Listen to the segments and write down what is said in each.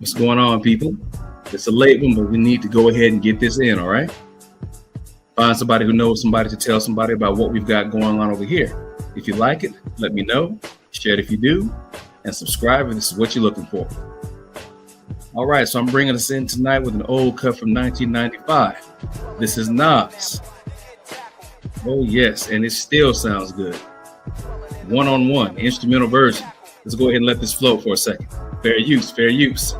What's going on, people? It's a late one, but we need to go ahead and get this in, all right? Find somebody who knows somebody to tell somebody about what we've got going on over here. If you like it, let me know. Share it if you do, and subscribe if this is what you're looking for. All right, so I'm bringing us in tonight with an old cut from 1995. This is Nas. Oh, yes, and it still sounds good. One-on-one, instrumental version. Let's go ahead and let this flow for a second. Fair use, fair use.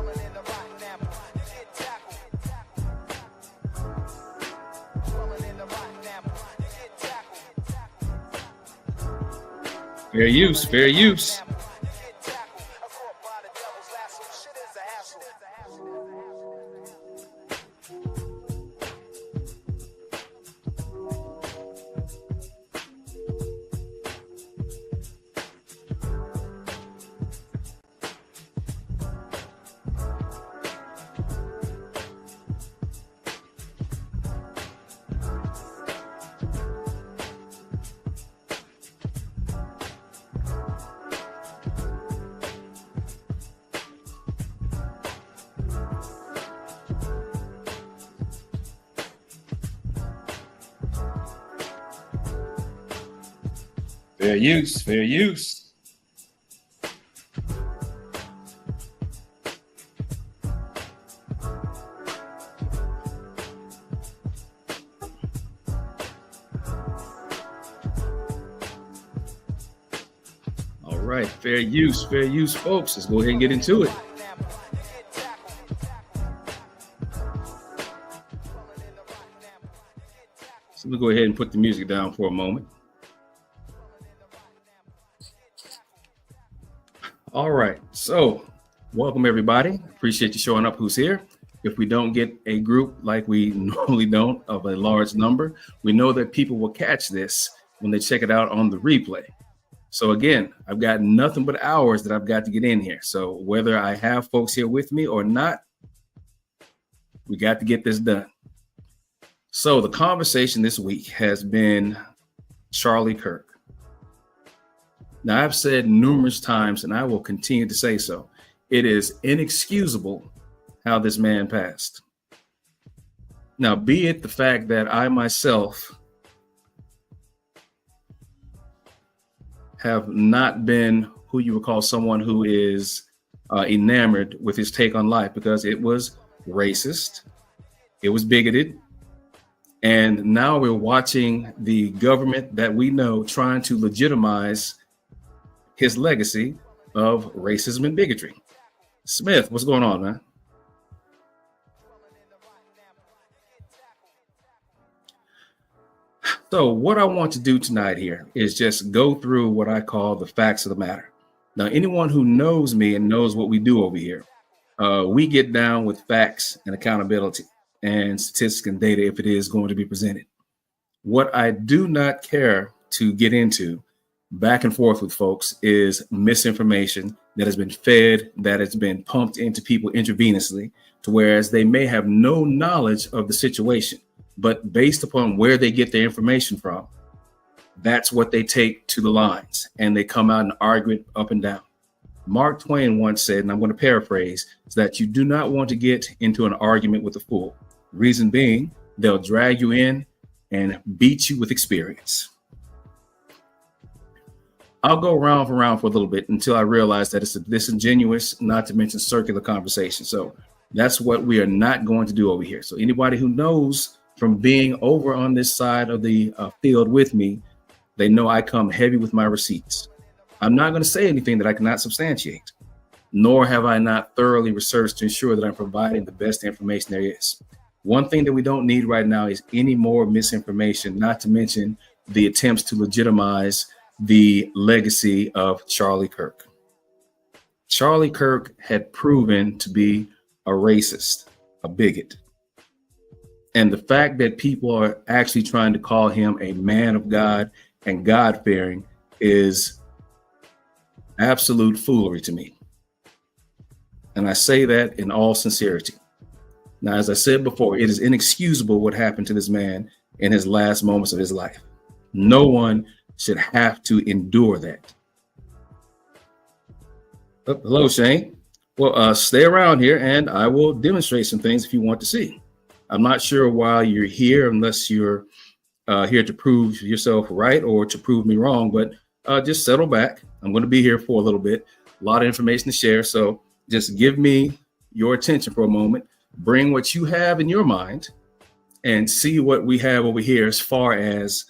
Fair use, fair use. Fair use, fair use. All right, fair use, folks. Let's go ahead and get into it. So we'll go ahead and put the music down for a moment. All right, so welcome everybody. Appreciate you showing up who's here. If we don't get a group like we normally don't of a large number, we know that people will catch this when they check it out on the replay. So again, I've got nothing but hours that I've got to get in here. So whether I have folks here with me or not, we got to get this done. So the conversation this week has been Charlie Kirk. Now, I've said numerous times, and I will continue to say so, it is inexcusable how this man passed. Now, be it the fact that I myself have not been who you would call someone who is enamored with his take on life, because it was racist, it was bigoted, and now we're watching the government that we know trying to legitimize his legacy of racism and bigotry. Smith, what's going on, man? So what I want to do tonight here is just go through what I call the facts of the matter. Now, anyone who knows me and knows what we do over here, we get down with facts and accountability and statistics and data if it is going to be presented. What I do not care to get into back and forth with folks is misinformation that has been fed, that has been pumped into people intravenously, to whereas they may have no knowledge of the situation, but based upon where they get their information from, that's what they take to the lines, and they come out and argue it up and down. Mark Twain once said, and I'm going to paraphrase, is that you do not want to get into an argument with a fool. Reason being, they'll drag you in and beat you with experience. I'll go round for a little bit until I realize that it's a disingenuous, not to mention circular conversation. So that's what we are not going to do over here. So anybody who knows from being over on this side of the field with me, they know I come heavy with my receipts. I'm not going to say anything that I cannot substantiate, nor have I not thoroughly researched to ensure that I'm providing the best information there is. One thing that we don't need right now is any more misinformation, not to mention the attempts to legitimize the legacy of Charlie Kirk. Charlie Kirk had proven to be a racist, a bigot. And the fact that people are actually trying to call him a man of God and God-fearing is absolute foolery to me. And I say that in all sincerity. Now, as I said before, it is inexcusable what happened to this man in his last moments of his life. No one should have to endure that. Oh, hello, Shane. Well, stay around here and I will demonstrate some things if you want to see. I'm not sure why you're here unless you're here to prove yourself right or to prove me wrong, but just settle back. I'm going to be here for a little bit, a lot of information to share. So just give me your attention for a moment, bring what you have in your mind, and see what we have over here as far as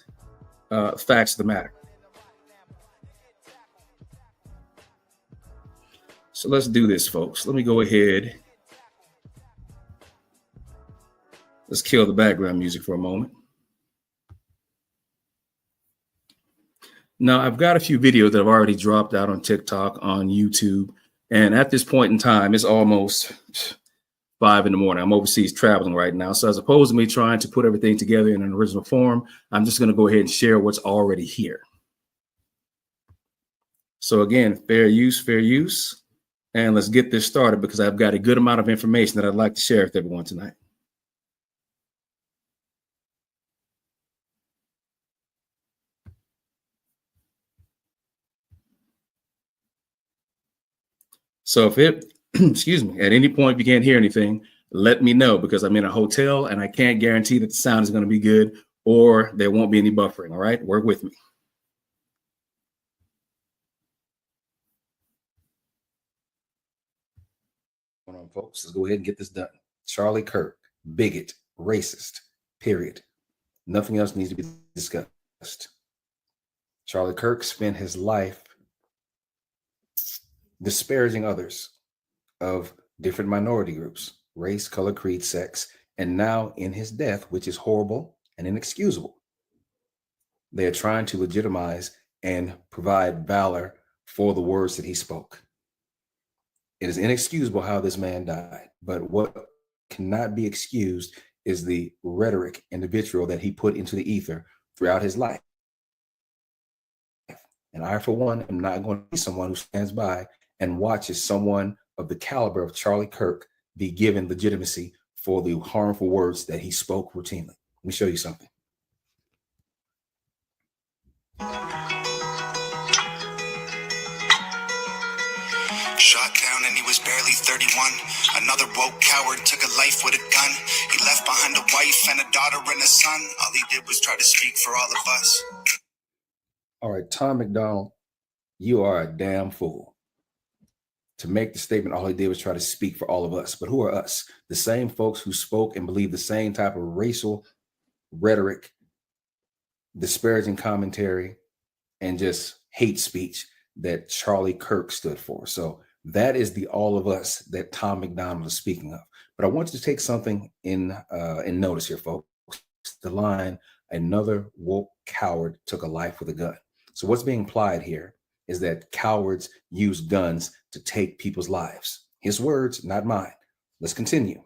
facts of the matter. So let's do this, folks. Let me go ahead. Let's kill the background music for a moment. Now, I've got a few videos that have already dropped out on TikTok, on YouTube. And at this point in time, it's almost 5 in the morning. I'm overseas traveling right now. So as opposed to me trying to put everything together in an original form, I'm just going to go ahead and share what's already here. So again, fair use, fair use. And let's get this started because I've got a good amount of information that I'd like to share with everyone tonight. So if it, excuse me, at any point if you can't hear anything, let me know because I'm in a hotel and I can't guarantee that the sound is going to be good or there won't be any buffering. All right, work with me. Hold on, folks. Let's go ahead and get this done. Charlie Kirk, bigot, racist, period. Nothing else needs to be discussed. Charlie Kirk spent his life disparaging others of different minority groups, race, color, creed, sex, and now in his death, which is horrible and inexcusable, they are trying to legitimize and provide valor for the words that he spoke. It is inexcusable how this man died, but what cannot be excused is the rhetoric and the vitriol that he put into the ether throughout his life. And I, for one, am not going to be someone who stands by and watches someone of the caliber of Charlie Kirk be given legitimacy for the harmful words that he spoke routinely. Let me show you something. Shot down and he was barely 31. Another woke coward took a life with a gun. He left behind a wife and a daughter and a son. All he did was try to speak for all of us. All right, Tom McDonald, you are a damn fool. To make the statement, all he did was try to speak for all of us. But who are us? The same folks who spoke and believed the same type of racial rhetoric, disparaging commentary, and just hate speech that Charlie Kirk stood for. So that is the all of us that Tom McDonald is speaking of. But I want you to take something in notice here, folks. The line, another woke coward took a life with a gun. So what's being implied here is that cowards use guns to take people's lives. His words, not mine. Let's continue.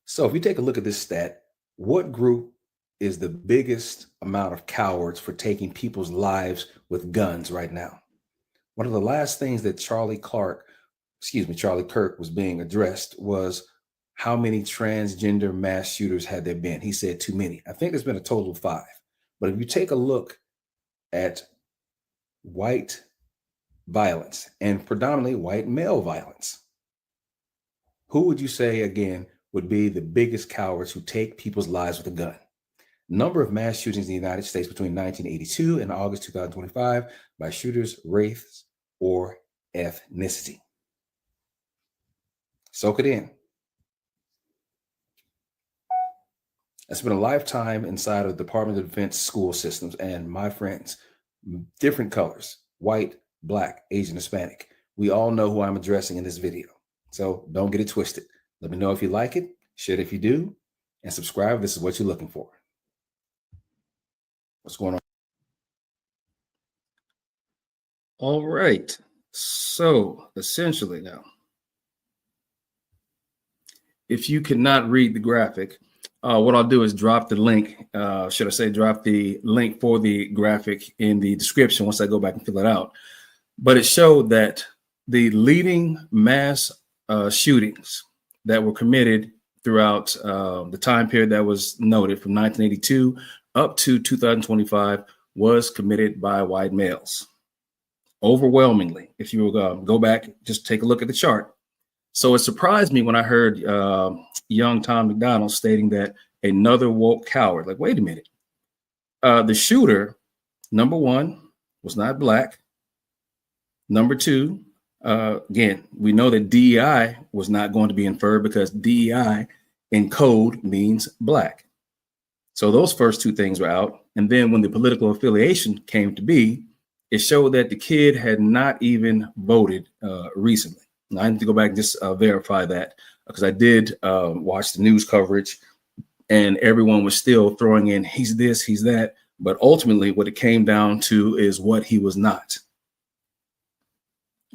So if you take a look at this stat, what group is the biggest amount of cowards for taking people's lives with guns right now? One of the last things that Charlie Kirk was being addressed was how many transgender mass shooters had there been? He said too many. I think there's been a total of 5. But if you take a look at white violence and predominantly white male violence, who would you say again would be the biggest cowards who take people's lives with a gun? Number of mass shootings in the United States between 1982 and August 2025 by shooters, race, or ethnicity. Soak it in. I spent a lifetime inside of the Department of Defense school systems, and my friends, different colors, white, black, Asian, Hispanic. We all know who I'm addressing in this video. So don't get it twisted. Let me know if you like it, share it if you do, and subscribe if this is what you're looking for. What's going on? All right. So essentially now, if you cannot read the graphic, what I'll do is drop the link, drop the link for the graphic in the description once I go back and fill it out. But it showed that the leading mass shootings that were committed throughout the time period that was noted from 1982 up to 2025 was committed by white males. overwhelmingly. If you go back, just take a look at the chart. So it surprised me when I heard young Tom McDonald stating that another woke coward. Like, wait a minute. The shooter, number one, was not black. Number two, again, we know that DEI was not going to be inferred because DEI in code means black. So those first two things were out. And then when the political affiliation came to be, it showed that the kid had not even voted recently. Now, I need to go back and just verify that because I did watch the news coverage and everyone was still throwing in, he's this, he's that. But ultimately, what it came down to is what he was not.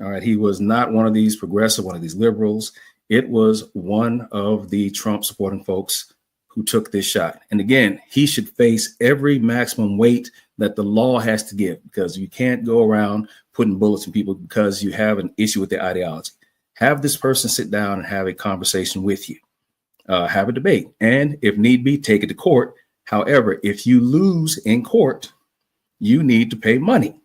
All right, he was not one of these progressive, one of these liberals. It was one of the Trump supporting folks who took this shot. And again, he should face every maximum weight that the law has to give, because you can't go around putting bullets in people because you have an issue with their ideology. Have this person sit down and have a conversation with you, have a debate, and if need be, take it to court. However, if you lose in court, you need to pay money.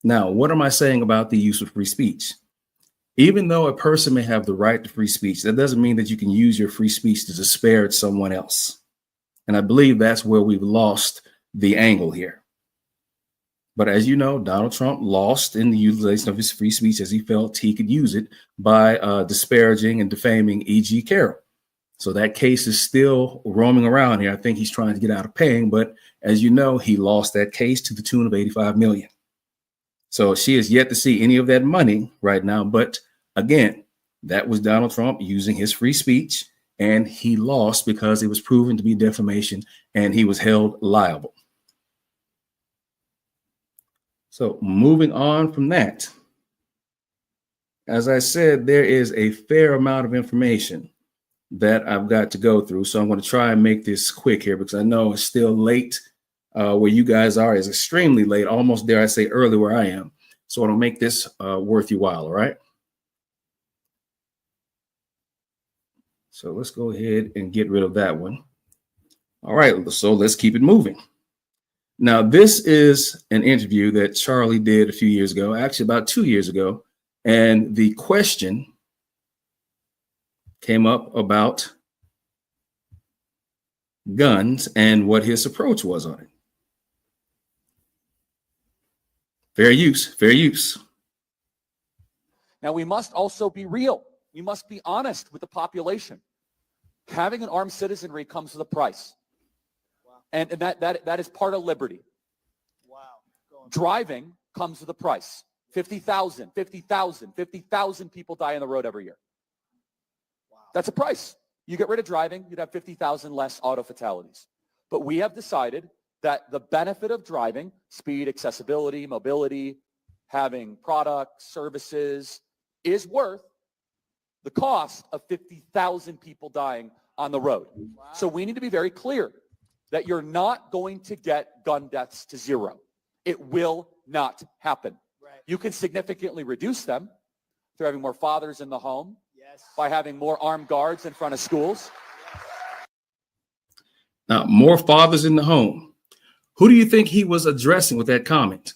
Now, what am I saying about the use of free speech? Even though a person may have the right to free speech, that doesn't mean that you can use your free speech to disparage someone else. And I believe that's where we've lost the angle here. But as you know, Donald Trump lost in the utilization of his free speech as he felt he could use it by disparaging and defaming E.G. Carroll. So that case is still roaming around here. I think he's trying to get out of paying, but as you know, he lost that case to the tune of $85 million. So she is yet to see any of that money right now. But again, that was Donald Trump using his free speech, and he lost because it was proven to be defamation and he was held liable. So moving on from that, as I said, there is a fair amount of information that I've got to go through. So I'm going to try and make this quick here because I know it's still late. Where you guys are is extremely late, almost dare I say early where I am. So I want to make this worth your while, all right? So let's go ahead and get rid of that one. All right, so let's keep it moving. Now, this is an interview that Charlie did a few years ago, actually about 2 years ago. And the question came up about guns and what his approach was on it. Fair use, fair use. Now, we must also be real. We must be honest with the population. Having an armed citizenry comes with a price. Wow. And that is part of liberty. Wow. Driving comes with a price. 50,000 people die on the road every year. Wow. That's a price. You get rid of driving, you'd have 50,000 less auto fatalities. But we have decided that the benefit of driving, speed, accessibility, mobility, having products, services, is worth the cost of 50,000 people dying on the road. Wow. So we need to be very clear that you're not going to get gun deaths to zero. It will not happen. Right. You can significantly reduce them through having more fathers in the home, yes, by having more armed guards in front of schools. Now, more fathers in the home. Who do you think he was addressing with that comment?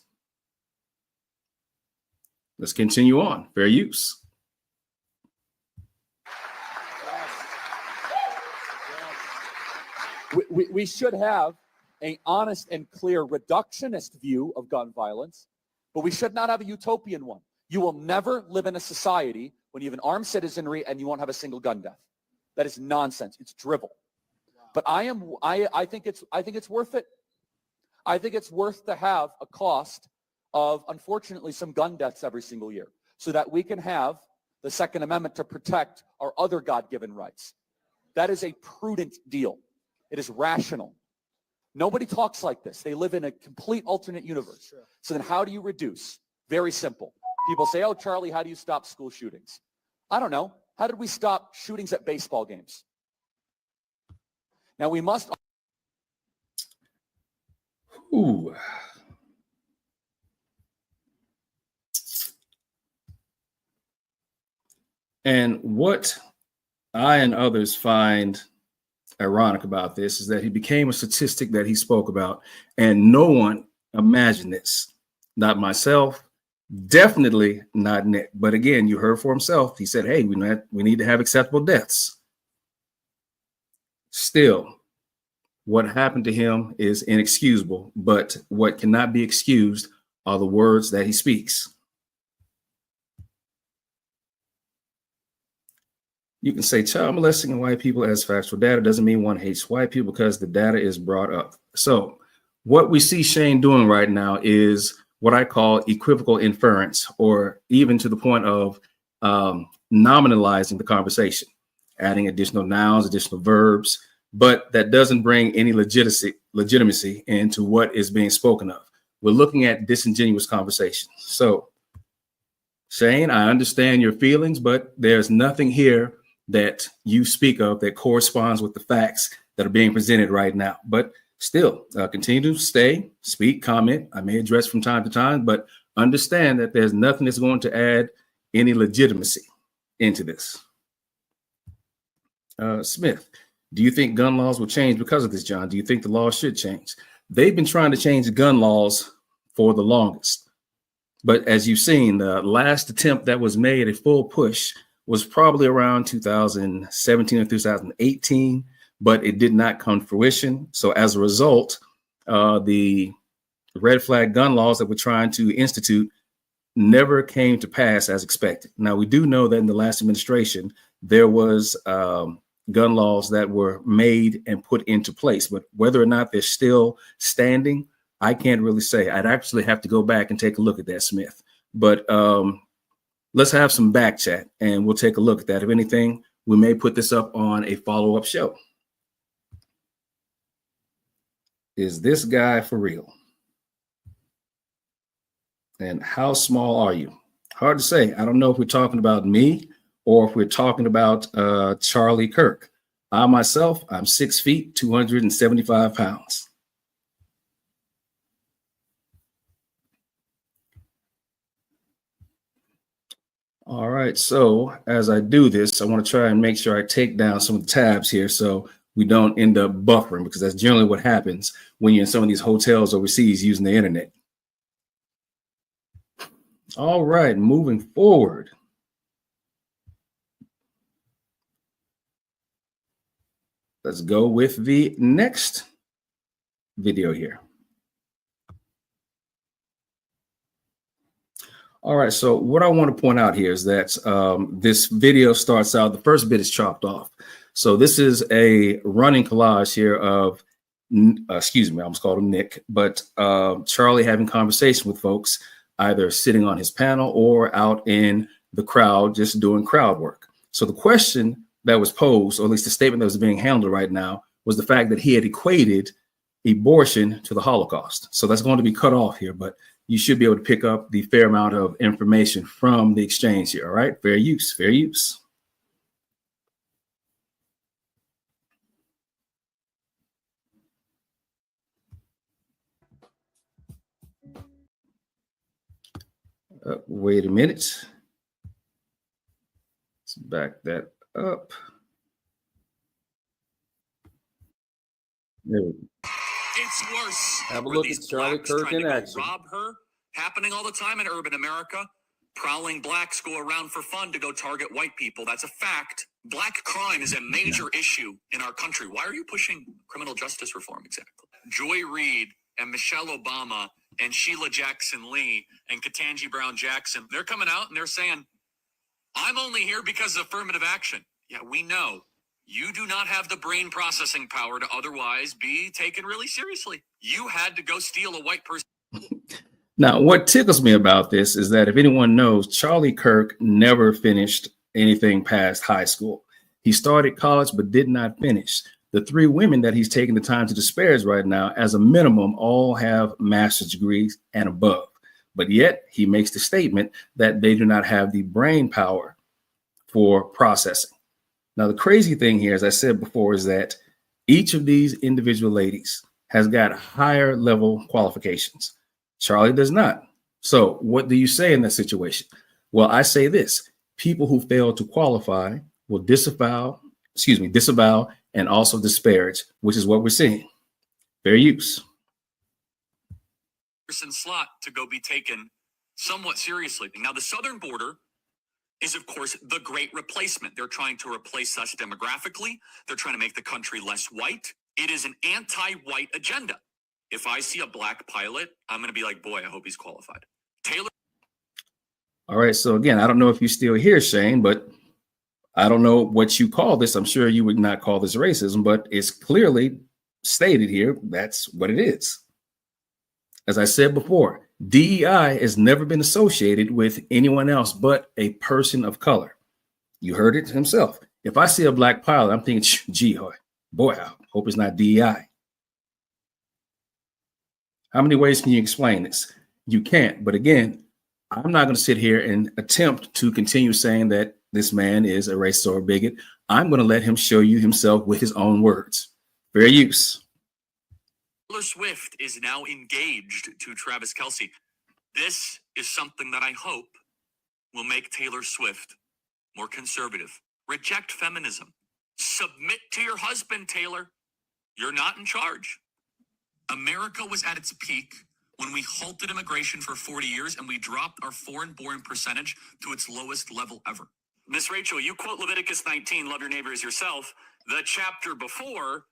Let's continue on. Fair use. We should have an honest and clear reductionist view of gun violence, but we should not have a utopian one. You will never live in a society when you have an armed citizenry and you won't have a single gun death. That is nonsense. It's drivel. Wow. But I think it's worth it. I think it's worth to have a cost of, unfortunately, some gun deaths every single year so that we can have the Second Amendment to protect our other God-given rights. That is a prudent deal. It is rational. Nobody talks like this. They live in a complete alternate universe. Sure. So then how do you reduce? Very simple. People say, oh, Charlie, how do you stop school shootings? I don't know. How did we stop shootings at baseball games? Now we must... Ooh. And what I and others find ironic about this is that he became a statistic that he spoke about, and no one imagined this. not myself, definitely not Nick. But again, you heard for himself. He said, hey, we need to have acceptable deaths. Still, what happened to him is inexcusable, but what cannot be excused are the words that he speaks. You can say child molesting white people as factual data doesn't mean one hates white people because the data is brought up. So what we see Shane doing right now is what I call equivocal inference, or even to the point of nominalizing the conversation, adding additional nouns, additional verbs, but that doesn't bring any legitimacy into what is being spoken of. We're looking at disingenuous conversation. So, Shane, I understand your feelings, but there's nothing here that you speak of that corresponds with the facts that are being presented right now. But still, continue to stay, speak, comment. I may address from time to time, but understand that there's nothing that's going to add any legitimacy into this. Smith, do you think gun laws will change because of this, John? Do you think the law should change? They've been trying to change gun laws for the longest. But as you've seen, the last attempt that was made, a full push, was probably around 2017 or 2018, but it did not come to fruition. So as a result, the red flag gun laws that we're trying to institute never came to pass as expected. Now, we do know that in the last administration, there was gun laws that were made and put into place, but whether or not they're still standing, I can't really say. I'd actually have to go back and take a look at that, Smith. But let's have some back chat and we'll take a look at that. If anything, we may put this up on a follow-up show. Is this guy for real? And how small are you? Hard to say. I don't know if we're talking about me or if we're talking about Charlie Kirk. I myself, I'm 6 feet, 275 pounds. All right, so as I do this, I want to try and make sure I take down some of the tabs here so we don't end up buffering, because that's generally what happens when you're in some of these hotels overseas using the internet. All right, moving forward. Let's go with the next video here. All right, so what I want to point out here is that this video starts out, the first bit is chopped off. So this is a running collage here of, excuse me, I almost called him Nick, but Charlie having conversation with folks, either sitting on his panel or out in the crowd, just doing crowd work. So the question that was posed, or at least the statement that was being handled right now, was the fact that he had equated abortion to the Holocaust. So that's going to be cut off here, but you should be able to pick up the fair amount of information from the exchange here. All right, fair use, fair use. Wait a minute. Let's back that up. There we go. It's worse. Have a look at Charlie Kirk in action. Rob her, happening all the time in urban America. Prowling blacks go around for fun to go target white people. That's a fact. Black crime is a major issue in our country. Why are you pushing criminal justice reform exactly? Joy Reid and Michelle Obama and Sheila Jackson Lee and Ketanji Brown Jackson, they're coming out and they're saying, I'm only here because of affirmative action. Yeah, we know. You do not have the brain processing power to otherwise be taken really seriously. You had to go steal a white person. Now, what tickles me about this is that if anyone knows, Charlie Kirk never finished anything past high school. He started college, but did not finish. The three women that he's taking the time to disparage right now, as a minimum, all have master's degrees and above. But yet he makes the statement that they do not have the brain power for processing. Now, the crazy thing here, as I said before, is that each of these individual ladies has got higher level qualifications. Charlie does not. So what do you say in that situation? Well, I say this: people who fail to qualify will disavow and also disparage, which is what we're seeing. Fair use. slot to go be taken somewhat seriously. Now, the southern border is, of course, the great replacement. They're trying to replace us demographically. They're trying to make the country less white. It is an anti-white agenda. If I see a black pilot, I'm going to be like, boy, I hope he's qualified. Taylor. All right. So again, I don't know if you're still here, Shane, but I don't know what you call this. I'm sure you would not call this racism, but it's clearly stated here. That's what it is. As I said before, DEI has never been associated with anyone else but a person of color. You heard it himself. If I see a black pilot, I'm thinking, gee, boy, I hope it's not DEI. How many ways can you explain this? You can't. But again, I'm not going to sit here and attempt to continue saying that this man is a racist or a bigot. I'm going to let him show you himself with his own words. Fair use. Taylor Swift is now engaged to Travis Kelce. This is something that I hope will make Taylor Swift more conservative. Reject feminism. Submit to your husband, Taylor. You're not in charge. America was at its peak when we halted immigration for 40 years and we dropped our foreign-born percentage to its lowest level ever. Miss Rachel, you quote Leviticus 19, love your neighbor as yourself. The chapter before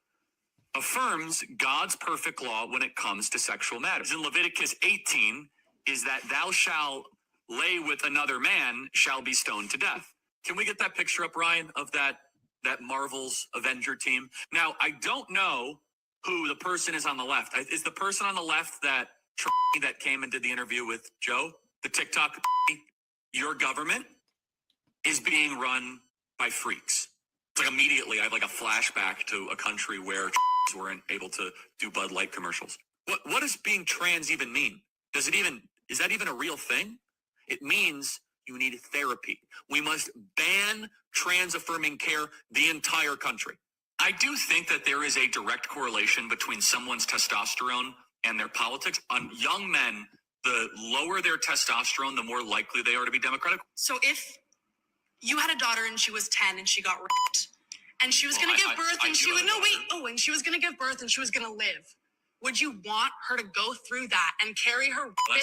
affirms God's perfect law when it comes to sexual matters. In Leviticus 18 is that thou shalt lay with another man shall be stoned to death. Can we get that picture up, Ryan, of that Marvel's Avenger team? Now, I don't know who the person is on the left. Is the person on the left that came and did the interview with Joe, the TikTok? Your government is being run by freaks. It's like immediately I have like a flashback to a country where weren't able to do Bud Light commercials. What does being trans even mean? Is that even a real thing? It means you need therapy. We must ban trans-affirming care the entire country. I do think that there is a direct correlation between someone's testosterone and their politics. On young men, the lower their testosterone, the more likely they are to be Democratic. So if you had a daughter and she was 10 and she got raped and she was going to give birth and she was and she was going to give birth and she was going to live, would you want her to go through that and carry her baby?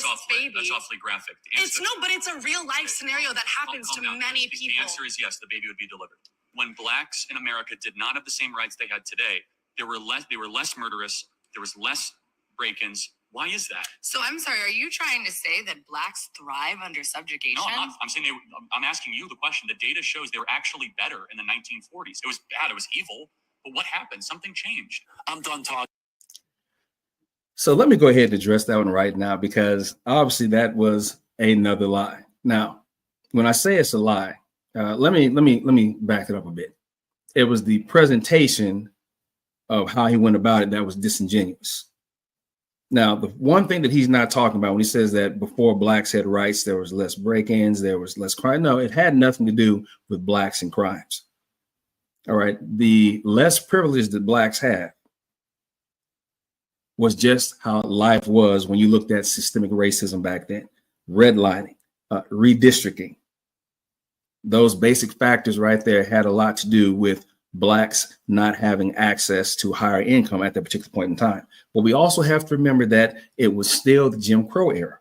That's awfully graphic. But it's a real life scenario that happens to many people. The answer is yes, the baby would be delivered. When blacks in America did not have the same rights they had today, they were less murderous, there was less break-ins. Why is that? So I'm sorry, are you trying to say that blacks thrive under subjugation? No, I'm not. I'm asking you the question. The data shows they were actually better in the 1940s. It was bad, it was evil, but what happened? Something changed. I'm done talking. So let me go ahead and address that one right now, because obviously that was another lie. Now, when I say it's a lie, let me back it up a bit. It was the presentation of how he went about it that was disingenuous. Now, the one thing that he's not talking about when he says that before blacks had rights, there was less break-ins, there was less crime. No, it had nothing to do with blacks and crimes. All right. The less privilege that blacks had was just how life was when you looked at systemic racism back then, redlining, redistricting. Those basic factors right there had a lot to do with blacks not having access to higher income at that particular point in time. But we also have to remember that it was still the Jim Crow era.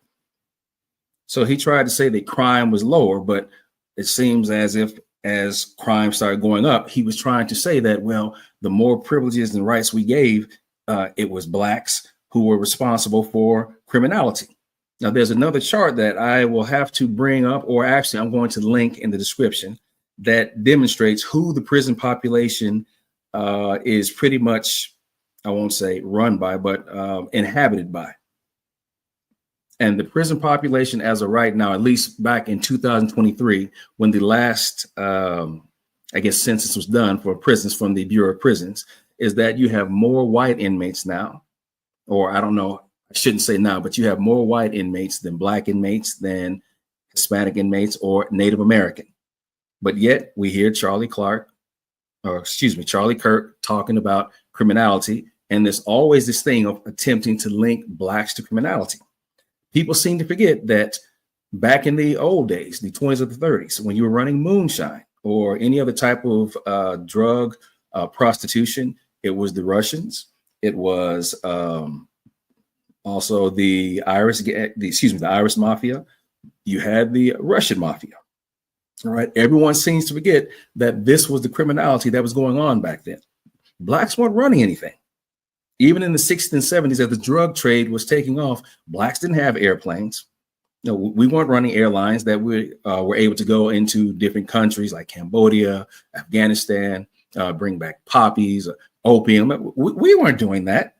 So he tried to say that crime was lower, but it seems as if as crime started going up, he was trying to say that, well, the more privileges and rights we gave, it was blacks who were responsible for criminality. Now, there's another chart that I will have to bring up, or actually I'm going to link in the description, that demonstrates who the prison population is pretty much, I won't say run by, but inhabited by. And the prison population as of right now, at least back in 2023, when the last, census was done for prisons from the Bureau of Prisons, is that you have more white inmates now, or I don't know, I shouldn't say now, but you have more white inmates than black inmates, than Hispanic inmates, or Native American. But yet we hear Charlie Kirk talking about criminality. And there's always this thing of attempting to link blacks to criminality. People seem to forget that back in the old days, the 20s or the 30s, when you were running moonshine or any other type of drug prostitution, it was the Russians, it was Also the Irish mafia. You had the Russian mafia. All right. Everyone seems to forget that this was the criminality that was going on back then. Blacks weren't running anything. Even in the 60s and 70s, as the drug trade was taking off, blacks didn't have airplanes. No, we weren't running airlines that we were able to go into different countries like Cambodia, Afghanistan, bring back poppies, opium. We weren't doing that.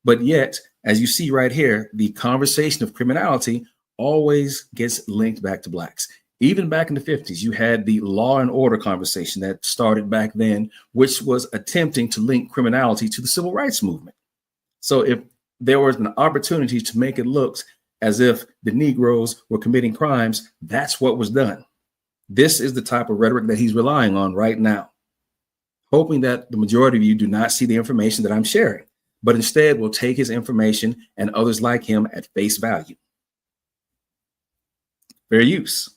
But yet, as you see right here, the conversation of criminality always gets linked back to blacks. Even back in the 50s, you had the law and order conversation that started back then, which was attempting to link criminality to the civil rights movement. So if there was an opportunity to make it look as if the Negroes were committing crimes, that's what was done. This is the type of rhetoric that he's relying on right now, hoping that the majority of you do not see the information that I'm sharing, but instead will take his information and others like him at face value. Fair use.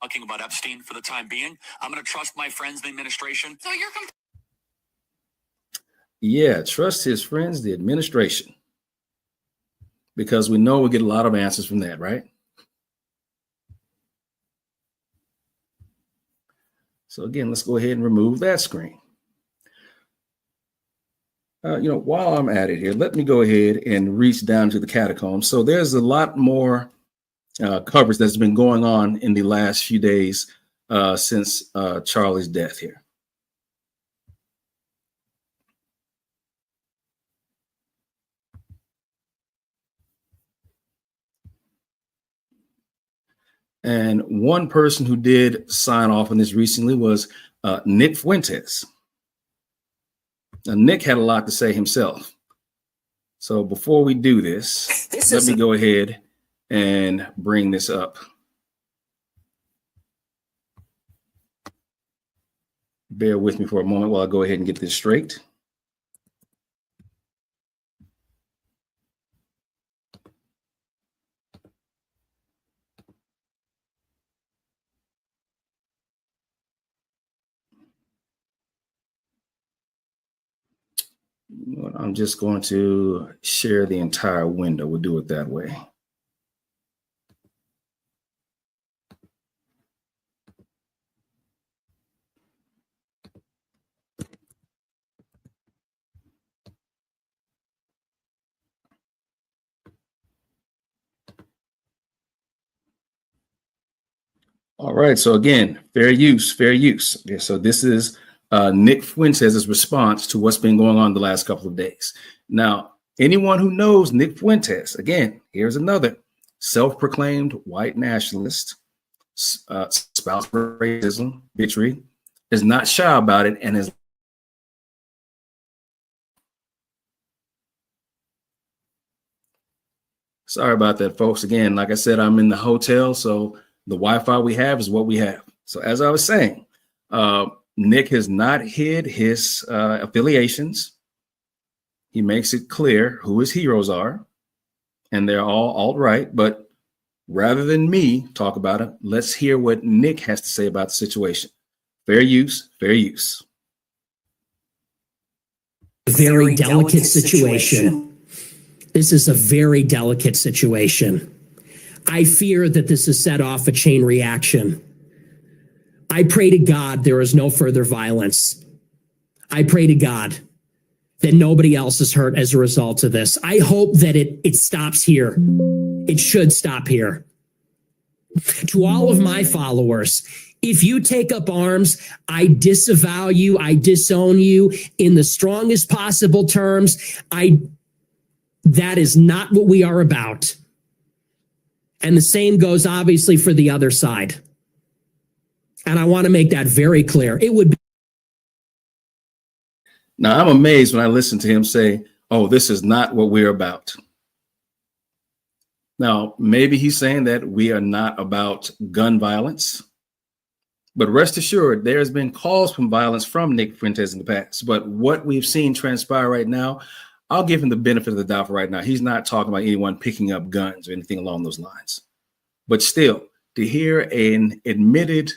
Talking about Epstein for the time being. I'm going to trust my friends, the administration. So you're Yeah, trust his friends, the administration. Because we know we'll get a lot of answers from that, right? So again, let's go ahead and remove that screen. While I'm at it here, let me go ahead and reach down to the catacombs. So there's a lot more coverage that's been going on in the last few days since Charlie's death here. And one person who did sign off on this recently was Nick Fuentes. Now, Nick had a lot to say himself. So before we do this, let me go ahead and bring this up. Bear with me for a moment while I go ahead and get this straight. I'm just going to share the entire window. We'll do it that way. All right. So again, fair use, fair use. Okay, so this is Nick Fuentes' response to what's been going on the last couple of days. Now, anyone who knows Nick Fuentes, again, here's another self-proclaimed white nationalist, spouse racism, bigotry, is not shy about it and is sorry about that, folks. Again, like I said, I'm in the hotel, so the Wi-Fi we have is what we have. So as I was saying, Nick has not hid his affiliations. He makes it clear who his heroes are, and they're all alt-right. But rather than me talk about it, let's hear what Nick has to say about the situation. Fair use, fair use. Very delicate situation. This is a very delicate situation. I fear that this has set off a chain reaction. I pray to God there is no further violence. I pray to God that nobody else is hurt as a result of this. I hope that it stops here. It should stop here. To all of my followers, if you take up arms, I disavow you, I disown you in the strongest possible terms. That is not what we are about. And the same goes obviously for the other side. And I want to make that very clear. It would be. Now, I'm amazed when I listen to him say, oh, this is not what we're about. Now, maybe he's saying that we are not about gun violence. But rest assured, there's been calls from violence from Nick Fuentes in the past. But what we've seen transpire right now, I'll give him the benefit of the doubt for right now. He's not talking about anyone picking up guns or anything along those lines. But still, to hear an admitted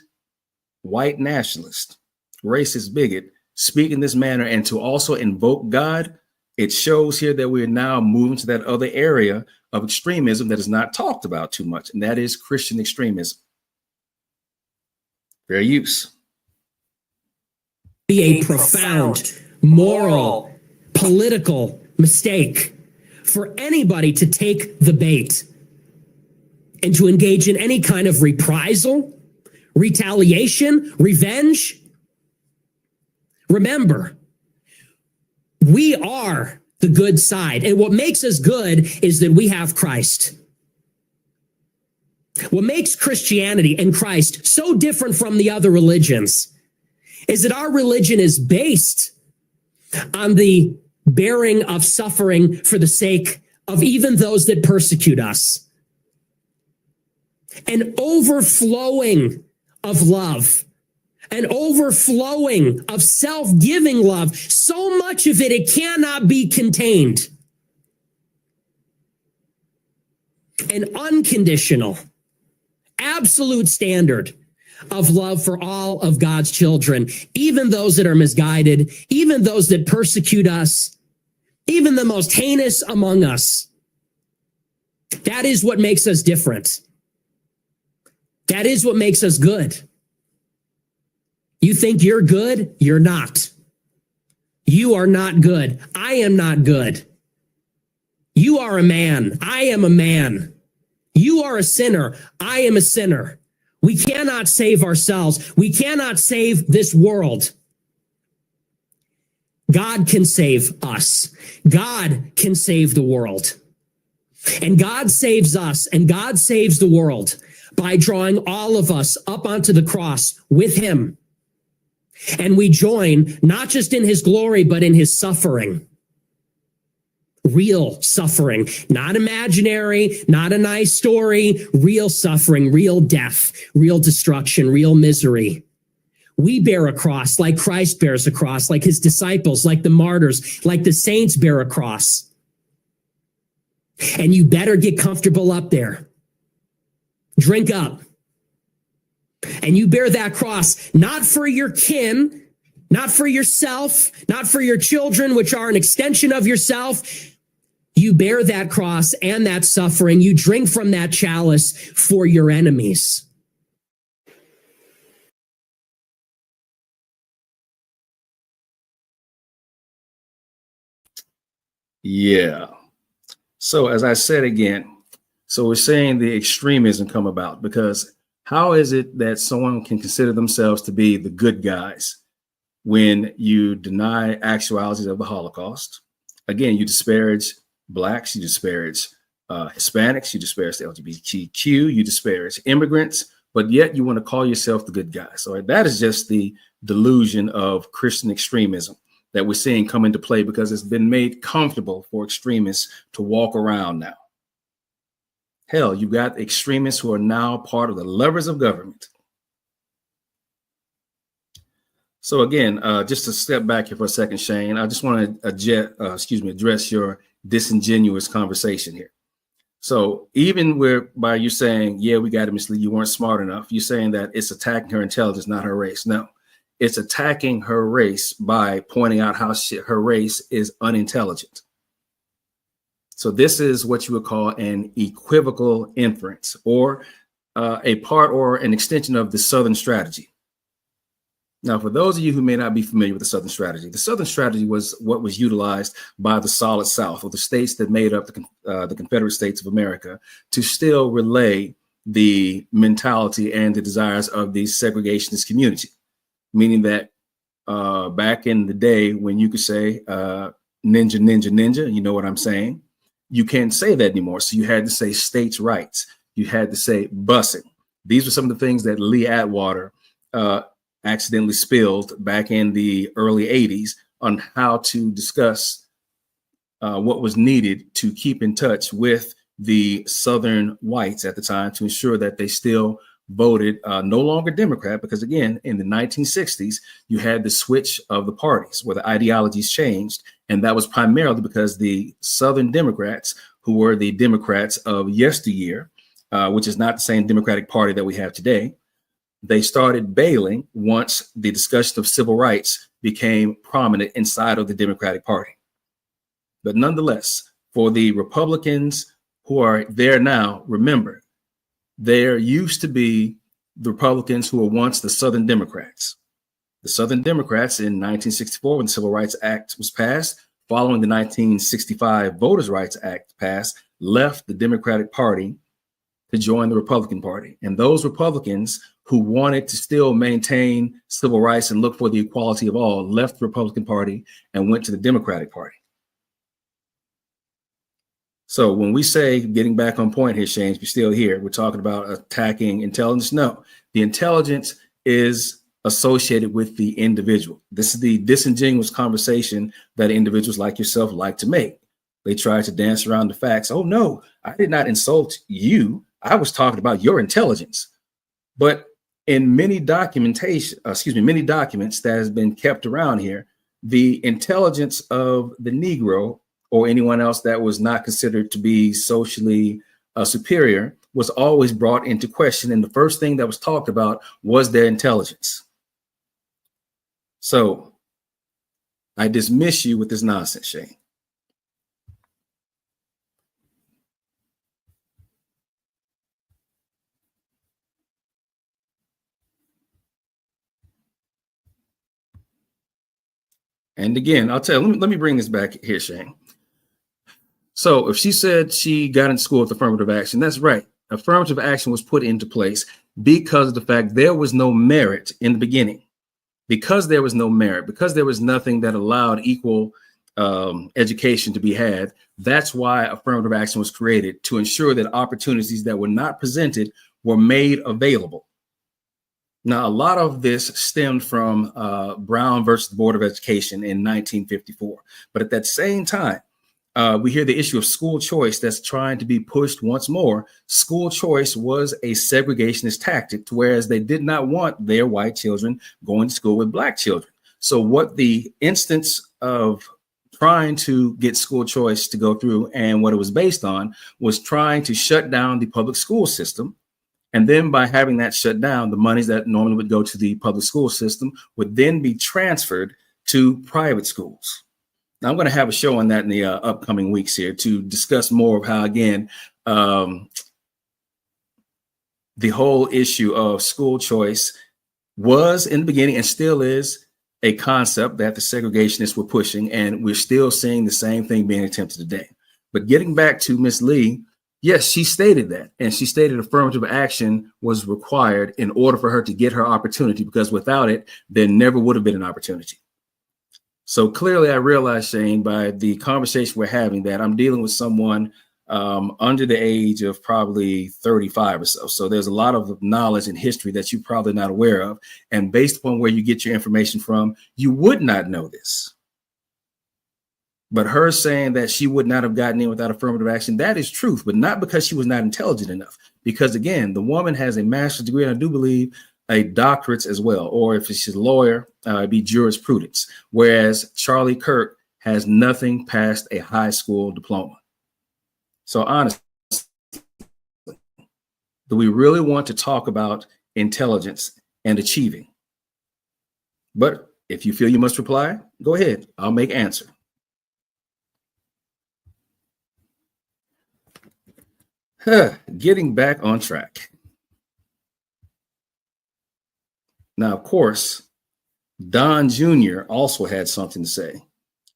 white nationalist, racist bigot speak in this manner and to also invoke God, it shows here that we're now moving to that other area of extremism that is not talked about too much, and that is Christian extremism. Fair use. Be a profound moral, political mistake for anybody to take the bait and to engage in any kind of reprisal, retaliation, revenge. Remember, we are the good side. And what makes us good is that we have Christ. What makes Christianity and Christ so different from the other religions is that our religion is based on the bearing of suffering for the sake of even those that persecute us. An overflowing of love, an overflowing of self-giving love, so much of it, it cannot be contained. An unconditional, absolute standard of love for all of God's children, even those that are misguided, even those that persecute us, even the most heinous among us. That is what makes us different. That is what makes us good. You think you're good? You're not. You are not good. I am not good. You are a man. I am a man. You are a sinner. I am a sinner. We cannot save ourselves. We cannot save this world. God can save us. God can save the world. And God saves us and God saves the world by drawing all of us up onto the cross with him. And we join not just in his glory, but in his suffering. Real suffering, not imaginary, not a nice story, real suffering, real death, real destruction, real misery. We bear a cross like Christ bears a cross, like his disciples, like the martyrs, like the saints bear a cross. And you better get comfortable up there. Drink up. And you bear that cross, not for your kin, not for yourself, not for your children, which are an extension of yourself. You bear that cross and that suffering. You drink from that chalice for your enemies. Yeah. So as I said again, so we're saying the extremism come about because how is it that someone can consider themselves to be the good guys when you deny actualities of the Holocaust? Again, you disparage Blacks, you disparage Hispanics, you disparage the LGBTQ, you disparage immigrants, but yet you want to call yourself the good guy. So that is just the delusion of Christian extremism that we're seeing come into play because it's been made comfortable for extremists to walk around now. Hell, you've got extremists who are now part of the levers of government. So again, just to step back here for a second, Shane, I just want to address your disingenuous conversation here. So even by you saying, yeah, we got to mislead, you weren't smart enough, you're saying that it's attacking her intelligence, not her race. No, it's attacking her race by pointing out how her race is unintelligent. So this is what you would call an equivocal inference, or a part or an extension of the Southern strategy. Now, for those of you who may not be familiar with the Southern strategy was what was utilized by the Solid South, or the states that made up the Confederate States of America, to still relay the mentality and the desires of the segregationist community. Meaning that back in the day when you could say ninja, ninja, ninja, you know what I'm saying? You can't say that anymore. So you had to say states' rights. You had to say busing. These were some of the things that Lee Atwater accidentally spilled back in the early 80s on how to discuss what was needed to keep in touch with the Southern whites at the time to ensure that they still voted no longer Democrat, because again, in the 1960s, you had the switch of the parties where the ideologies changed. And that was primarily because the Southern Democrats, who were the Democrats of yesteryear, which is not the same Democratic Party that we have today, they started bailing once the discussion of civil rights became prominent inside of the Democratic Party. But nonetheless, for the Republicans who are there now, remember, there used to be the Republicans who were once the Southern Democrats. The Southern Democrats in 1964, when the Civil Rights Act was passed, following the 1965 Voters' Rights Act passed, left the Democratic Party to join the Republican Party. And those Republicans who wanted to still maintain civil rights and look for the equality of all left the Republican Party and went to the Democratic Party. So when we say, getting back on point here, Shane, if you're still here, we're talking about attacking intelligence. No, the intelligence is associated with the individual. This is the disingenuous conversation that individuals like yourself like to make. They try to dance around the facts. Oh, no, I did not insult you. I was talking about your intelligence. But in many documents that has been kept around here, the intelligence of the Negro or anyone else that was not considered to be socially superior was always brought into question. And the first thing that was talked about was their intelligence. So I dismiss you with this nonsense, Shane. And again, I'll tell you, let me bring this back here, Shane. So if she said she got in school with affirmative action, that's right. Affirmative action was put into place because of the fact there was no merit in the beginning. Because there was no merit, because there was nothing that allowed equal education to be had, that's why affirmative action was created, to ensure that opportunities that were not presented were made available. Now, a lot of this stemmed from Brown versus the Board of Education in 1954. But at that same time, we hear the issue of school choice that's trying to be pushed once more. School choice was a segregationist tactic, whereas they did not want their white children going to school with black children. So what the instance of trying to get school choice to go through and what it was based on was trying to shut down the public school system. And then by having that shut down, the monies that normally would go to the public school system would then be transferred to private schools. Now, I'm going to have a show on that in the upcoming weeks here to discuss more of how, again, the whole issue of school choice was in the beginning and still is a concept that the segregationists were pushing. And we're still seeing the same thing being attempted today. But getting back to Ms. Lee, yes, she stated that. And she stated affirmative action was required in order for her to get her opportunity, because without it, there never would have been an opportunity. So clearly, I realized, Shane, by the conversation we're having, that I'm dealing with someone under the age of probably 35 or so. So there's a lot of knowledge and history that you're probably not aware of. And based upon where you get your information from, you would not know this. But her saying that she would not have gotten in without affirmative action, that is truth, but not because she was not intelligent enough. Because, again, the woman has a master's degree, and I do believe a doctorate as well, or if she's a lawyer, it'd be jurisprudence, whereas Charlie Kirk has nothing past a high school diploma. So honestly, do we really want to talk about intelligence and achieving? But if you feel you must reply, go ahead. I'll make answer. Getting back on track. Now, of course, Don Jr. also had something to say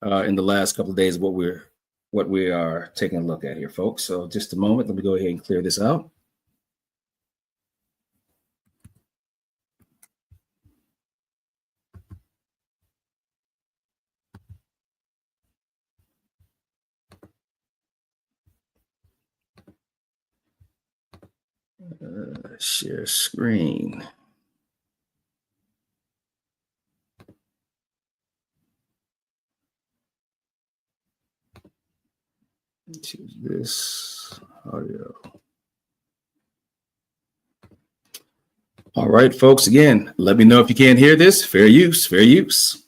in the last couple of days of what we are taking a look at here, folks. So just a moment, let me go ahead and clear this out. Share screen. Choose this audio. All right, folks, again, let me know if you can't hear this. Fair use, fair use.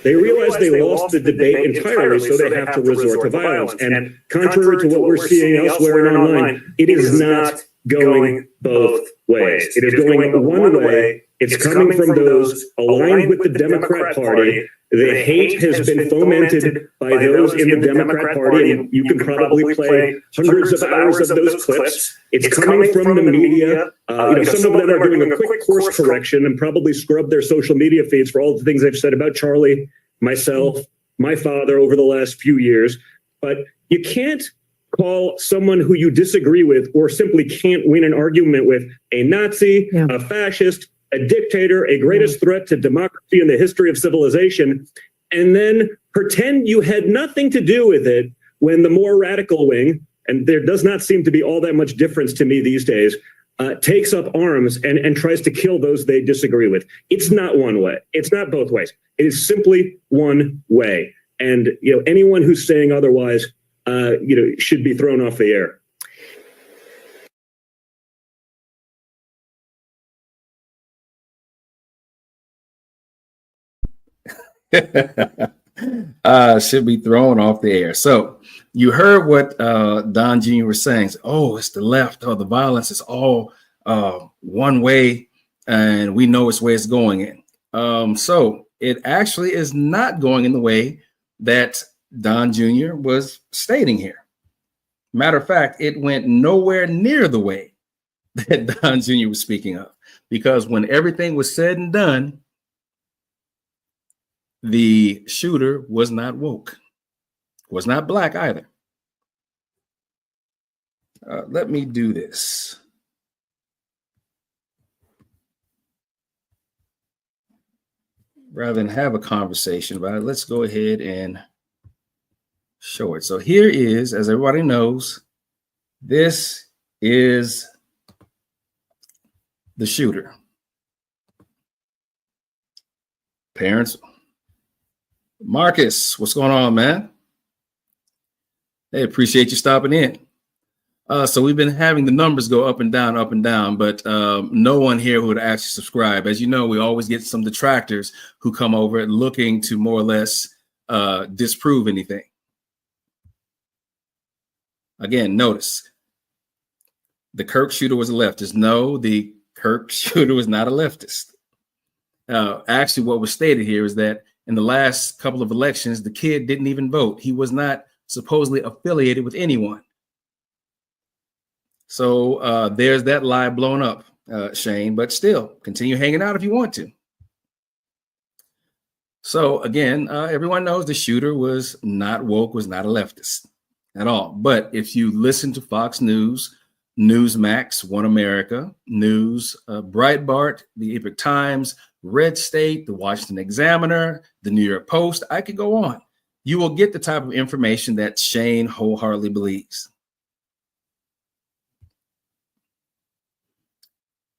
They realize they lost the debate entirely, so they have to resort to violence. And contrary to what we're seeing elsewhere and online, it is not going both ways. It is going one way It's coming from those aligned with the Democrat Party. The hate has been fomented by those in the Democrat Party, and you can probably play hundreds of hours of those clips. It's coming from the media. Some of them are doing a quick course correction and probably scrub their social media feeds for all the things I've said about Charlie, myself, my father over the last few years. But you can't call someone who you disagree with or simply can't win an argument with a Nazi, a fascist, a dictator, a greatest threat to democracy in the history of civilization, and then pretend you had nothing to do with it when the more radical wing, and there does not seem to be all that much difference to me these days, takes up arms and tries to kill those they disagree with. It's not one way. It's not both ways. It is simply one way. And anyone who's saying otherwise, should be thrown off the air. Should be thrown off the air. So you heard what Don Jr. was saying. Oh, it's the left. Oh, the violence is all one way, and we know which way it's going in. So it actually is not going in the way that Don Jr. was stating here. Matter of fact, it went nowhere near the way that Don Jr. was speaking of, because when everything was said and done, the shooter was not woke, was not black either. Let me do this. Rather than have a conversation about it, let's go ahead and show it. So here is, as everybody knows, this is the shooter. Parents. Marcus, what's going on, man? Hey, appreciate you stopping in. So we've been having the numbers go up and down, but no one here who would actually subscribe. As you know, we always get some detractors who come over looking to more or less disprove anything. Again, notice the Kirk shooter was a leftist. No, the Kirk shooter was not a leftist. Actually, what was stated here is that in the last couple of elections, the kid didn't even vote. He was not supposedly affiliated with anyone. So there's that lie blown up, Shane, but still continue hanging out if you want to. So again, everyone knows the shooter was not woke, was not a leftist at all. But if you listen to Fox News, Newsmax, One America, News, Breitbart, the Epoch Times, Red State, the Washington Examiner, the New York Post, I could go on. You will get the type of information that Shane wholeheartedly believes.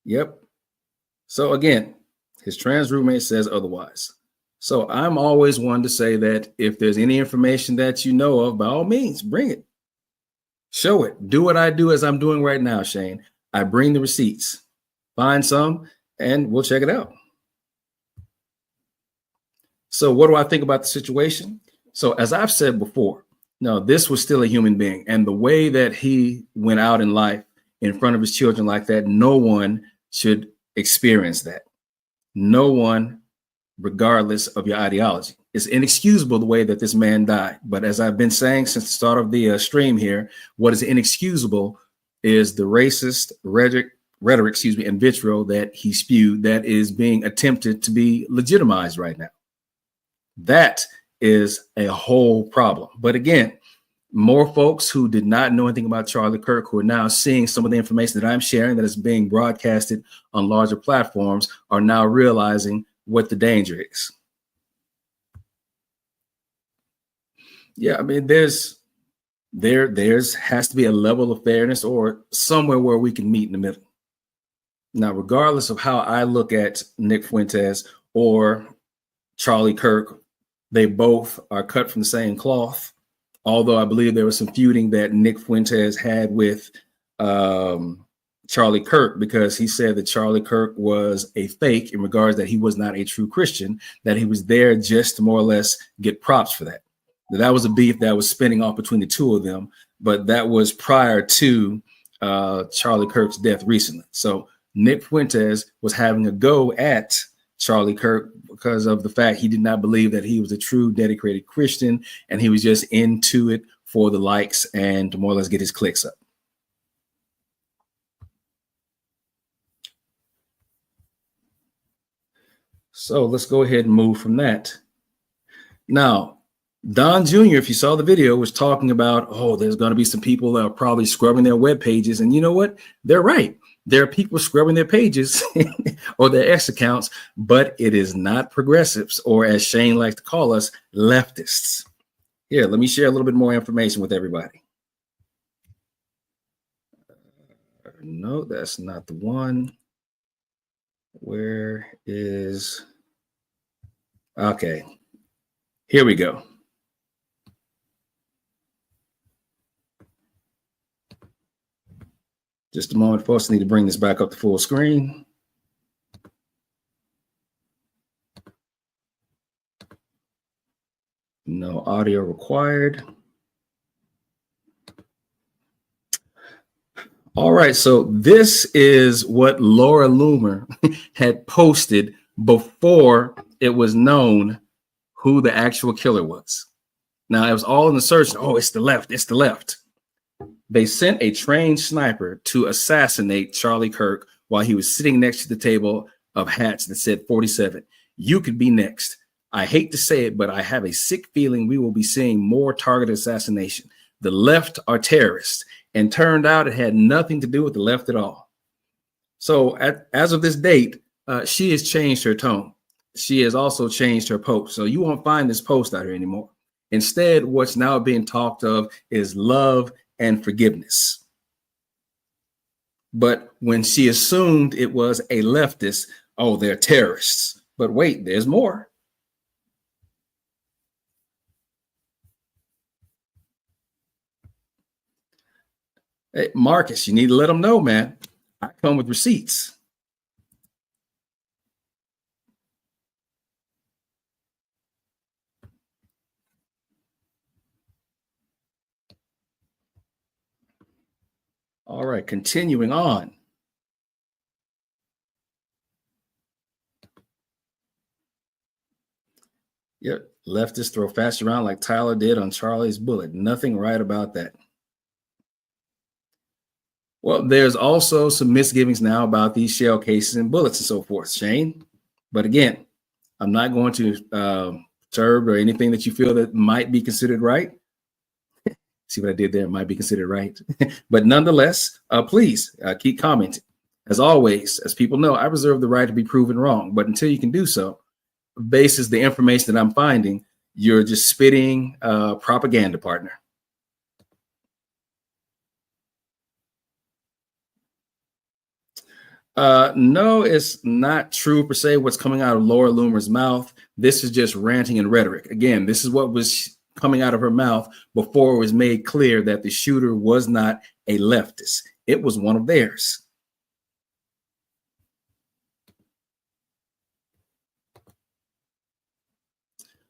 Yep. So again, his trans roommate says otherwise. So I'm always one to say that if there's any information that you know of, by all means, bring it. Show it. Do what I do as I'm doing right now, Shane. I bring the receipts. Find some, and we'll check it out. So what do I think about the situation? So as I've said before, no, this was still a human being. And the way that he went out in life in front of his children like that, no one should experience that. No one, regardless of your ideology. It's inexcusable the way that this man died. But as I've been saying since the start of the stream here, what is inexcusable is the racist rhetoric, and vitriol that he spewed that is being attempted to be legitimized right now. That is a whole problem. But again, more folks who did not know anything about Charlie Kirk, who are now seeing some of the information that I'm sharing that is being broadcasted on larger platforms, are now realizing what the danger is. Yeah, I mean, there's has to be a level of fairness or somewhere where we can meet in the middle. Now, regardless of how I look at Nick Fuentes or Charlie Kirk, they both are cut from the same cloth. Although I believe there was some feuding that Nick Fuentes had with Charlie Kirk, because he said that Charlie Kirk was a fake in regards that he was not a true Christian, that he was there just to more or less get props for that. That was a beef that was spinning off between the two of them, but that was prior to Charlie Kirk's death recently. So Nick Fuentes was having a go at Charlie Kirk because of the fact he did not believe that he was a true dedicated Christian, and he was just into it for the likes and to more or less get his clicks up. So let's go ahead and move from that. Now, Don Jr., if you saw the video, was talking about, oh, there's going to be some people that are probably scrubbing their web pages. And you know what? They're right. There are people scrubbing their pages or their X accounts, but it is not progressives, or as Shane likes to call us, leftists. Here, let me share a little bit more information with everybody. No, that's not the one. Where is... Okay, here we go. Just a moment, folks. I need to bring this back up to full screen. No audio required. All right, so this is what Laura Loomer had posted before it was known who the actual killer was. Now, it was all in the search. Oh, it's the left. It's the left. They sent a trained sniper to assassinate Charlie Kirk while he was sitting next to the table of hats that said 47. You could be next. I hate to say it, but I have a sick feeling we will be seeing more targeted assassination. The left are terrorists. And turned out it had nothing to do with the left at all. So as of this date, she has changed her tone. She has also changed her post. So you won't find this post out here anymore. Instead, what's now being talked of is love and forgiveness. But when she assumed it was a leftist, oh, they're terrorists. But wait, there's more. Hey, Marcus, you need to let them know, man. I come with receipts. All right, continuing on. Yep, leftists throw fast around like Tyler did on Charlie's bullet. Nothing right about that. Well, there's also some misgivings now about these shell cases and bullets and so forth, Shane. But again, I'm not going to disturb or anything that you feel that might be considered right. See what I did there? It might be considered right. But nonetheless, please keep commenting. As always, as people know, I reserve the right to be proven wrong. But until you can do so, basis the information that I'm finding, you're just spitting propaganda, partner. No, it's not true per se what's coming out of Laura Loomer's mouth. This is just ranting and rhetoric. Again, this is what was coming out of her mouth before it was made clear that the shooter was not a leftist. It was one of theirs.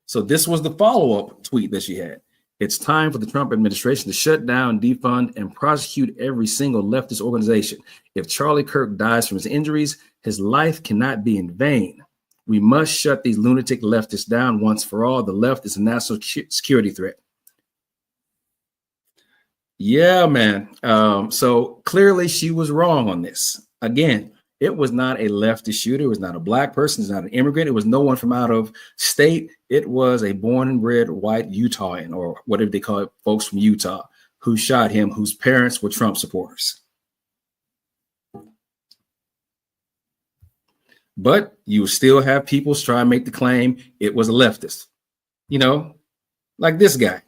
So this was the follow-up tweet that she had. It's time for the Trump administration to shut down, defund, and prosecute every single leftist organization. If Charlie Kirk dies from his injuries, his life cannot be in vain. We must shut these lunatic leftists down once for all. The left is a national security threat. Yeah, man. So clearly she was wrong on this. Again, it was not a leftist shooter. It was not a black person. It's not an immigrant. It was no one from out of state. It was a born and bred white Utahian, or whatever they call it, folks from Utah, who shot him, whose parents were Trump supporters. But you still have people try and make the claim it was a leftist, you know, like this guy.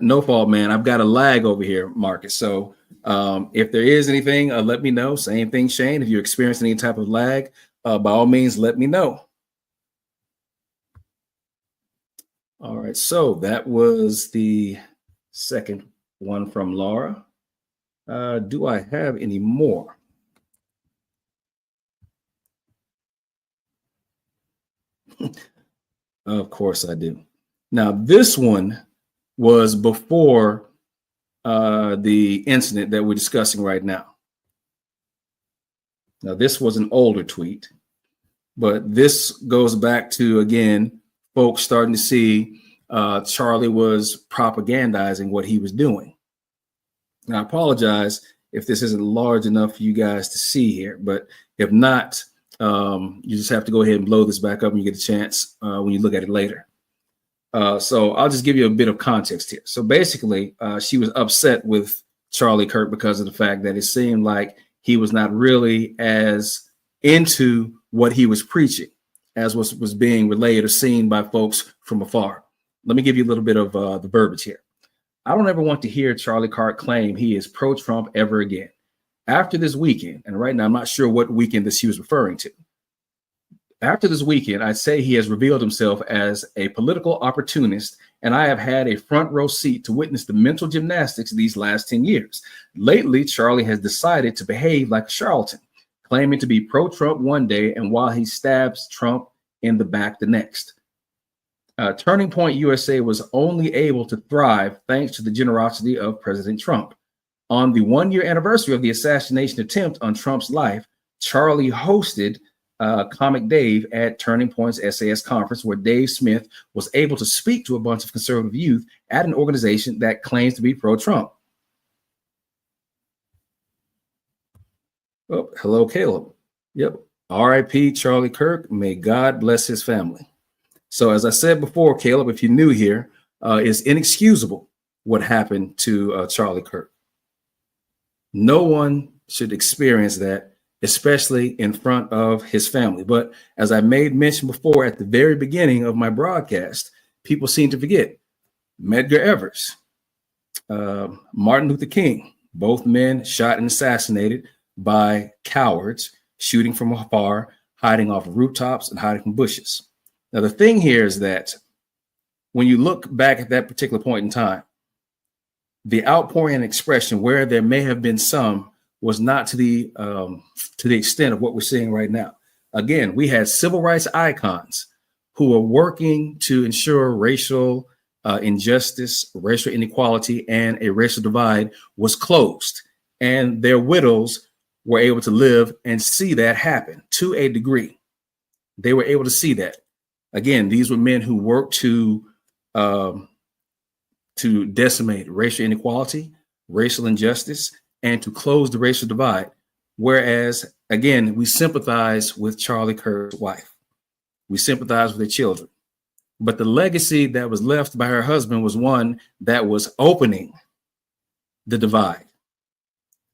No fault, man. I've got a lag over here, Marcus. So if there is anything, let me know. Same thing, Shane. If you experience any type of lag, by all means, let me know. All right. So that was the second one from Laura. Do I have any more? Of course I do. Now, this one was before the incident that we're discussing right now. Now, this was an older tweet, but this goes back to, again, folks starting to see Charlie was propagandizing what he was doing. Now, I apologize if this isn't large enough for you guys to see here, but if not, you just have to go ahead and blow this back up and you get a chance when you look at it later. So I'll just give you a bit of context here. So basically, she was upset with Charlie Kirk because of the fact that it seemed like he was not really as into what he was preaching as was being relayed or seen by folks from afar. Let me give you a little bit of the verbiage here. I don't ever want to hear Charlie Kirk claim he is pro-Trump ever again. After this weekend, and right now I'm not sure what weekend that she was referring to. After this weekend, I'd say he has revealed himself as a political opportunist, and I have had a front row seat to witness the mental gymnastics these last 10 years. Lately, Charlie has decided to behave like a charlatan, claiming to be pro-Trump one day, and while he stabs Trump in the back the next. Turning Point USA was only able to thrive thanks to the generosity of President Trump. On the one-year anniversary of the assassination attempt on Trump's life, Charlie hosted Comic Dave at Turning Point's SAS conference, where Dave Smith was able to speak to a bunch of conservative youth at an organization that claims to be pro-Trump. Oh, hello, Caleb. Yep. R.I.P. Charlie Kirk. May God bless his family. So as I said before, Caleb, if you're new here, it's inexcusable what happened to Charlie Kirk. No one should experience that, especially in front of his family. But as I made mention before at the very beginning of my broadcast, people seem to forget Medgar Evers, Martin Luther King, both men shot and assassinated by cowards, shooting from afar, hiding off of rooftops and hiding from bushes. Now, the thing here is that when you look back at that particular point in time, the outpouring and expression where there may have been some was not to the extent of what we're seeing right now. Again, we had civil rights icons who were working to ensure racial injustice, racial inequality, and a racial divide was closed, and their widows were able to live and see that happen to a degree. They were able to see that. Again, these were men who worked to decimate racial inequality, racial injustice, and to close the racial divide. Whereas, again, we sympathize with Charlie Kirk's wife. We sympathize with their children. But the legacy that was left by her husband was one that was opening the divide.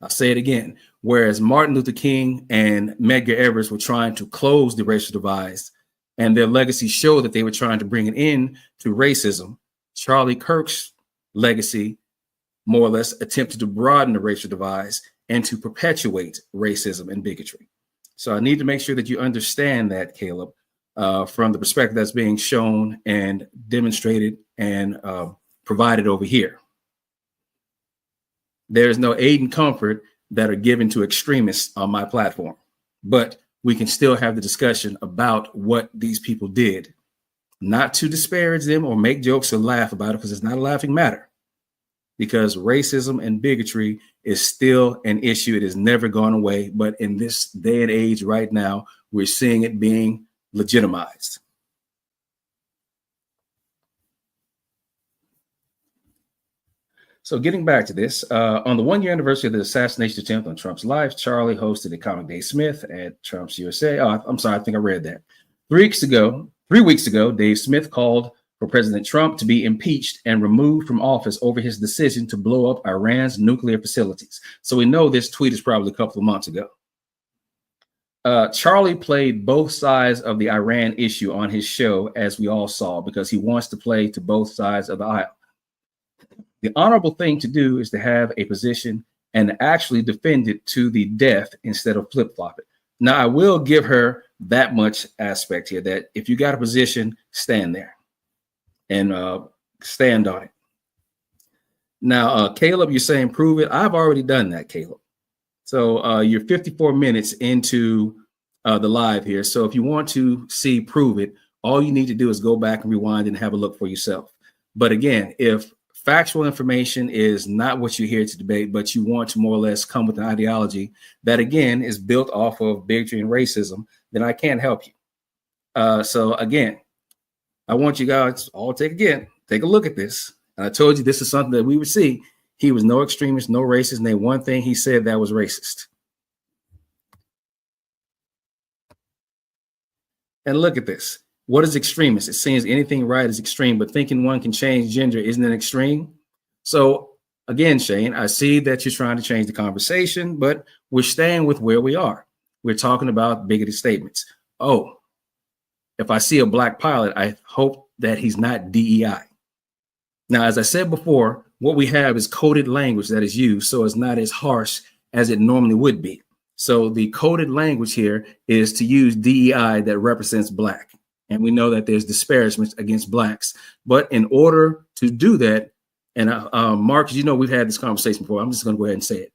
I'll say it again. Whereas Martin Luther King and Medgar Evers were trying to close the racial divides, and their legacy showed that they were trying to bring an end to racism, Charlie Kirk's legacy more or less attempted to broaden the racial divides and to perpetuate racism and bigotry. So I need to make sure that you understand that, Caleb, from the perspective that's being shown and demonstrated and provided over here. There's no aid and comfort that are given to extremists on my platform, but we can still have the discussion about what these people did, not to disparage them or make jokes or laugh about it, because it's not a laughing matter. Because racism and bigotry is still an issue. It has never gone away. But in this day and age right now, we're seeing it being legitimized. So getting back to this, on the one-year anniversary of the assassination attempt on Trump's life, Charlie hosted a Comic Dave Smith at Trump's USA. Oh, I'm sorry, I think I read that. 3 weeks ago, Dave Smith called for President Trump to be impeached and removed from office over his decision to blow up Iran's nuclear facilities. So we know this tweet is probably a couple of months ago. Charlie played both sides of the Iran issue on his show, as we all saw, because he wants to play to both sides of the aisle. The honorable thing to do is to have a position and actually defend it to the death instead of flip-flop it. Now, I will give her that much aspect here, that if you got a position, stand there and stand on it. Now, Caleb, you're saying prove it. I've already done that, Caleb. So you're 54 minutes into the live here. So if you want to see prove it, all you need to do is go back and rewind and have a look for yourself. But again, if factual information is not what you're here to debate, but you want to more or less come with an ideology that, again, is built off of bigotry and racism, then I can't help you. So again, I want you guys all take a look at this. And I told you this is something that we would see. He was no extremist, no racist. Name one thing he said that was racist. And look at this. What is extremist? It seems anything right is extreme, but thinking one can change gender isn't an extreme. So again, Shane, I see that you're trying to change the conversation, but we're staying with where we are. We're talking about bigoted statements. Oh, if I see a black pilot, I hope that he's not DEI. Now, as I said before, what we have is coded language that is used, so it's not as harsh as it normally would be. So the coded language here is to use DEI that represents black. And we know that there's disparagements against blacks. But in order to do that, and Mark, you know, we've had this conversation before. I'm just going to go ahead and say it.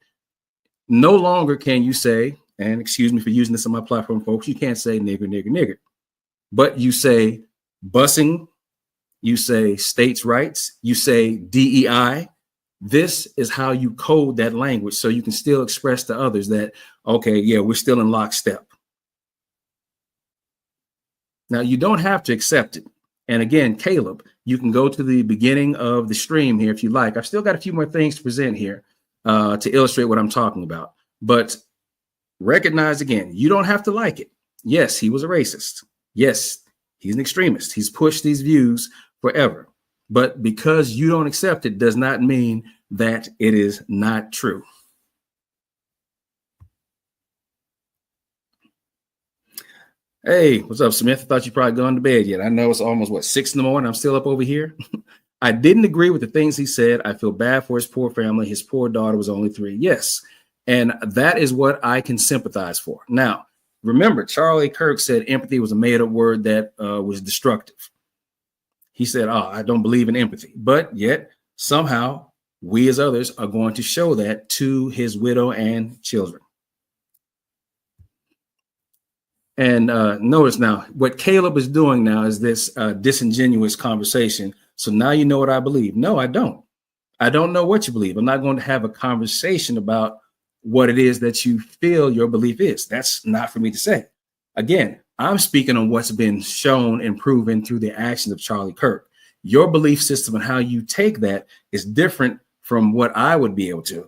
No longer can you say, and excuse me for using this on my platform, folks, you can't say nigger, nigger, nigger. But you say busing, you say states' rights, you say DEI. This is how you code that language so you can still express to others that, okay, yeah, we're still in lockstep. Now, you don't have to accept it. And again, Caleb, you can go to the beginning of the stream here if you like. I've still got a few more things to present here to illustrate what I'm talking about. But recognize again, you don't have to like it. Yes, he was a racist. Yes, he's an extremist. He's pushed these views forever. But because you don't accept it does not mean that it is not true. Hey, what's up, Smith? I thought you probably gone to bed yet. I know it's almost, what, 6 in the morning? I'm still up over here. I didn't agree with the things he said. I feel bad for his poor family. His poor daughter was only 3. Yes. And that is what I can sympathize for. Now, remember, Charlie Kirk said empathy was a made-up word that was destructive. He said, oh, I don't believe in empathy. But yet, somehow, we as others are going to show that to his widow and children. And notice now, what Caleb is doing now is this disingenuous conversation. So now you know what I believe. No, I don't. I don't know what you believe. I'm not going to have a conversation about what it is that you feel your belief is. That's not for me to say. Again, I'm speaking on what's been shown and proven through the actions of Charlie Kirk. Your belief system and how you take that is different from what I would be able to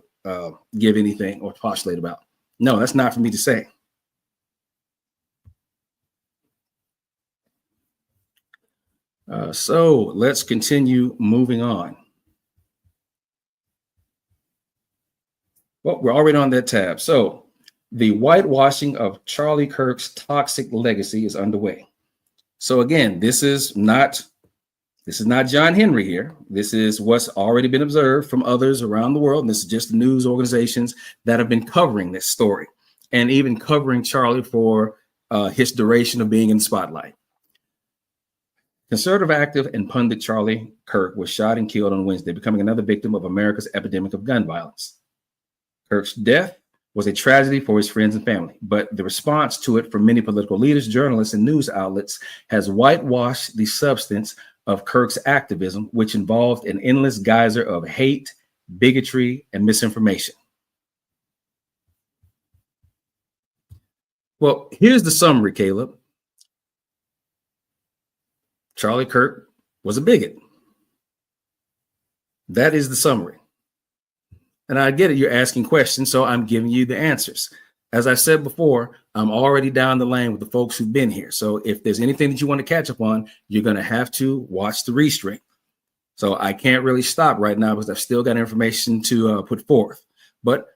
give anything or postulate about. No, that's not for me to say. So let's continue moving on. Well, we're already on that tab. So the whitewashing of Charlie Kirk's toxic legacy is underway. So again, this is not John Henry here. This is what's already been observed from others around the world. And this is just the news organizations that have been covering this story and even covering Charlie for his duration of being in the spotlight. Conservative activist and pundit Charlie Kirk was shot and killed on Wednesday, becoming another victim of America's epidemic of gun violence. Kirk's death was a tragedy for his friends and family, but the response to it from many political leaders, journalists, and news outlets has whitewashed the substance of Kirk's activism, which involved an endless geyser of hate, bigotry, and misinformation. Well, here's the summary, Caleb. Charlie Kirk was a bigot. That is the summary. And I get it, you're asking questions, so I'm giving you the answers. As I said before, I'm already down the lane with the folks who've been here. So if there's anything that you want to catch up on, you're going to have to watch the restraint. So I can't really stop right now because I've still got information to put forth. But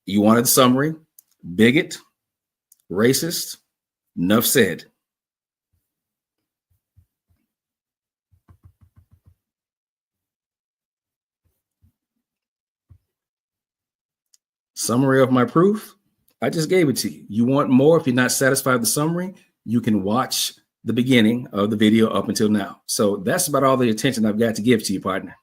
you wanted the summary: bigot, racist, enough said. Summary of my proof, I just gave it to you. You want more? If you're not satisfied with the summary, you can watch the beginning of the video up until now. So that's about all the attention I've got to give to you, partner.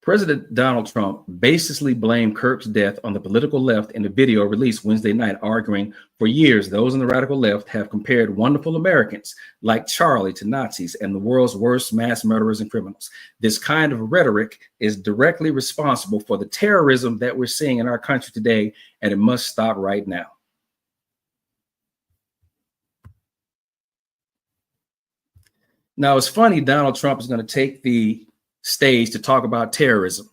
President Donald Trump baselessly blamed Kirk's death on the political left in a video released Wednesday night, arguing for years those in the radical left have compared wonderful Americans like Charlie to Nazis and the world's worst mass murderers and criminals. This kind of rhetoric is directly responsible for the terrorism that we're seeing in our country today, and it must stop right now. Now, it's funny, Donald Trump is going to take the stage to talk about terrorism.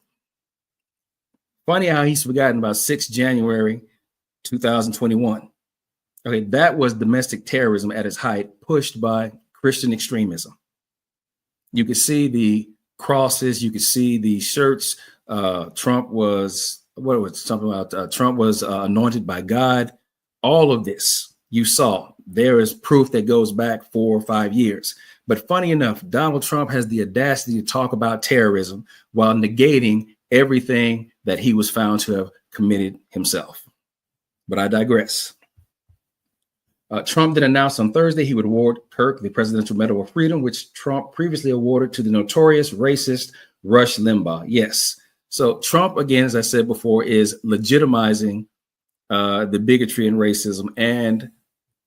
Funny how he's forgotten about 6 January 2021. Okay, that was domestic terrorism at its height, pushed by Christian extremism. You could see the crosses, you could see the shirts. Trump was, what was something about Trump was anointed by God. All of this you saw. There is proof that goes back 4 or 5 years. But funny enough, Donald Trump has the audacity to talk about terrorism while negating everything that he was found to have committed himself. But I digress. Trump did announce on Thursday he would award Kirk the Presidential Medal of Freedom, which Trump previously awarded to the notorious racist Rush Limbaugh. Yes. So Trump, again, as I said before, is legitimizing the bigotry and racism and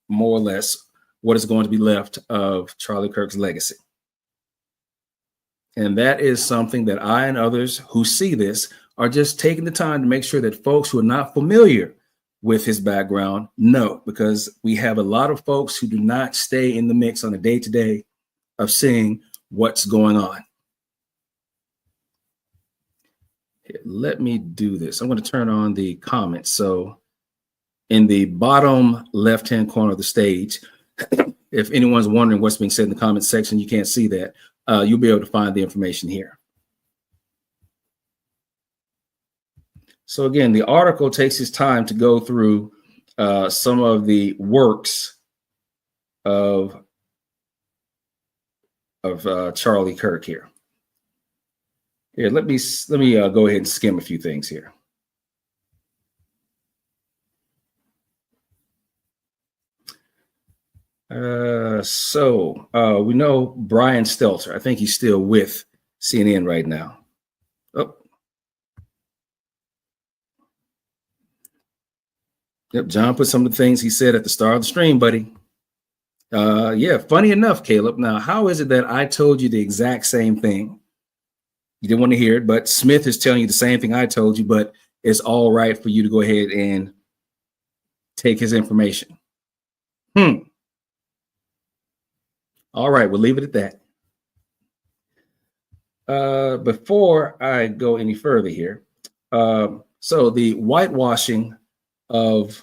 more or less what is going to be left of Charlie Kirk's legacy. And that is something that I and others who see this are just taking the time to make sure that folks who are not familiar with his background know, because we have a lot of folks who do not stay in the mix on a day-to-day of seeing what's going on. Here, let me do this. I'm going to turn on the comments. So in the bottom left-hand corner of the stage, if anyone's wondering what's being said in the comment section, you can't see that. You'll be able to find the information here. So again, the article takes his time to go through some of the works of Charlie Kirk here. Here, let me go ahead and skim a few things here. We know Brian Stelter. I think he's still with CNN right now. Oh. Yep, John put some of the things he said at the start of the stream, buddy. Yeah, funny enough, Caleb. Now, how is it that I told you the exact same thing? You didn't want to hear it, but Smith is telling you the same thing I told you, but it's all right for you to go ahead and take his information. All right, we'll leave it at that. Before I go any further here, so the whitewashing of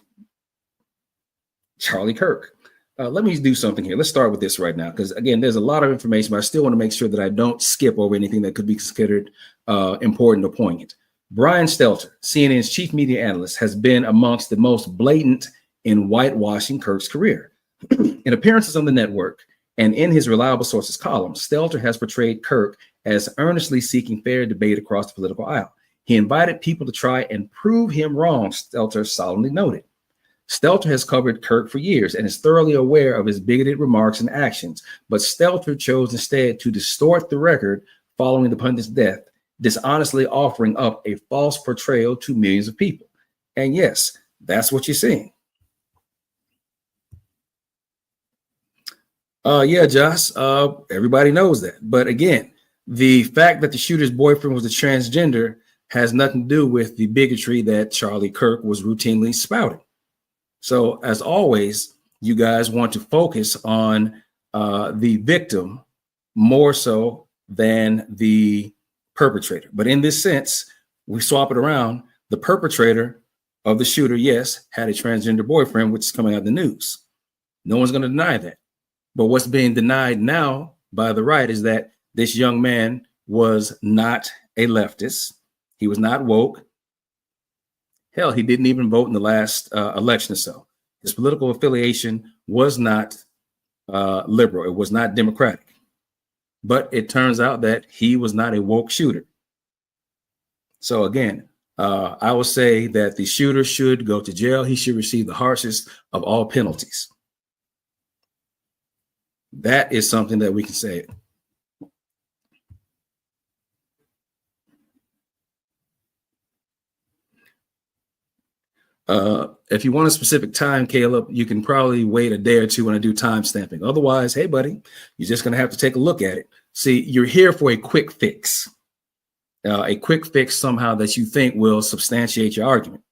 Charlie Kirk. Let me do something here. Let's start with this right now, because again, there's a lot of information, but I still want to make sure that I don't skip over anything that could be considered important or poignant. Brian Stelter, CNN's chief media analyst, has been amongst the most blatant in whitewashing Kirk's career. In appearances on the network and in his Reliable Sources column, Stelter has portrayed Kirk as earnestly seeking fair debate across the political aisle. He invited people to try and prove him wrong, Stelter solemnly noted. Stelter has covered Kirk for years and is thoroughly aware of his bigoted remarks and actions, but Stelter chose instead to distort the record following the pundit's death, dishonestly offering up a false portrayal to millions of people. And yes, that's what you're seeing. Yeah, Josh, everybody knows that. But again, the fact that the shooter's boyfriend was a transgender has nothing to do with the bigotry that Charlie Kirk was routinely spouting. So as always, you guys want to focus on the victim more so than the perpetrator. But in this sense, we swap it around. The perpetrator of the shooter, yes, had a transgender boyfriend, which is coming out of the news. No one's going to deny that. But what's being denied now by the right is that this young man was not a leftist. He was not woke. Hell, he didn't even vote in the last election or so. His political affiliation was not liberal. It was not democratic. But it turns out that he was not a woke shooter. So again, I will say that the shooter should go to jail. He should receive the harshest of all penalties. That is something that we can say. If you want a specific time, Caleb, you can probably wait a day or two when I do time stamping. Otherwise, hey, buddy, you're just going to have to take a look at it. See, you're here for a quick fix somehow that you think will substantiate your argument.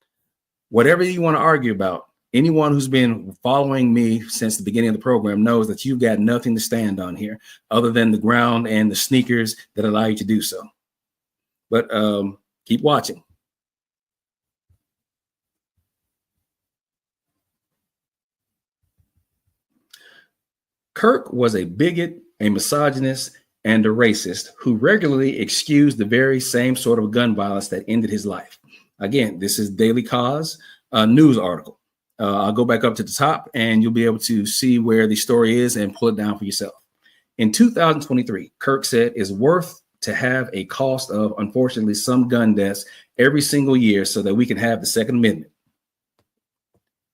Whatever you want to argue about, anyone who's been following me since the beginning of the program knows that you've got nothing to stand on here other than the ground and the sneakers that allow you to do so. But keep watching. Kirk was a bigot, a misogynist, and a racist who regularly excused the very same sort of gun violence that ended his life. Again, this is Daily Cause, a news article. I'll go back up to the top and you'll be able to see where the story is and pull it down for yourself. In 2023, Kirk said it's worth to have a cost of, unfortunately, some gun deaths every single year so that we can have the Second Amendment.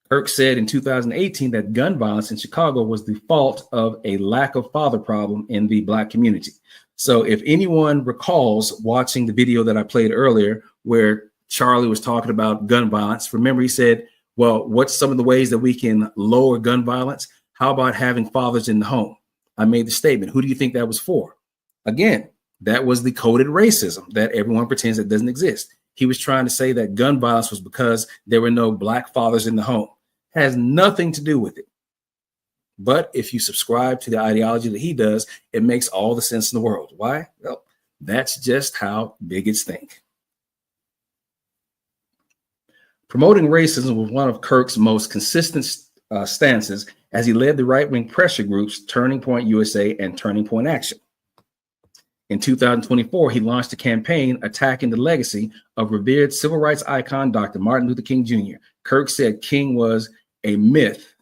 Kirk said in 2018 that gun violence in Chicago was the fault of a lack of father problem in the Black community. So if anyone recalls watching the video that I played earlier where Charlie was talking about gun violence, remember he said, well, what's some of the ways that we can lower gun violence? How about having fathers in the home? I made the statement. Who do you think that was for? Again, that was the coded racism that everyone pretends that doesn't exist. He was trying to say that gun violence was because there were no Black fathers in the home. Has nothing to do with it. But if you subscribe to the ideology that he does, it makes all the sense in the world. Why? Well, that's just how bigots think. Promoting racism was one of Kirk's most consistent stances as he led the right-wing pressure groups Turning Point USA and Turning Point Action. In 2024, he launched a campaign attacking the legacy of revered civil rights icon Dr. Martin Luther King Jr. Kirk said King was a myth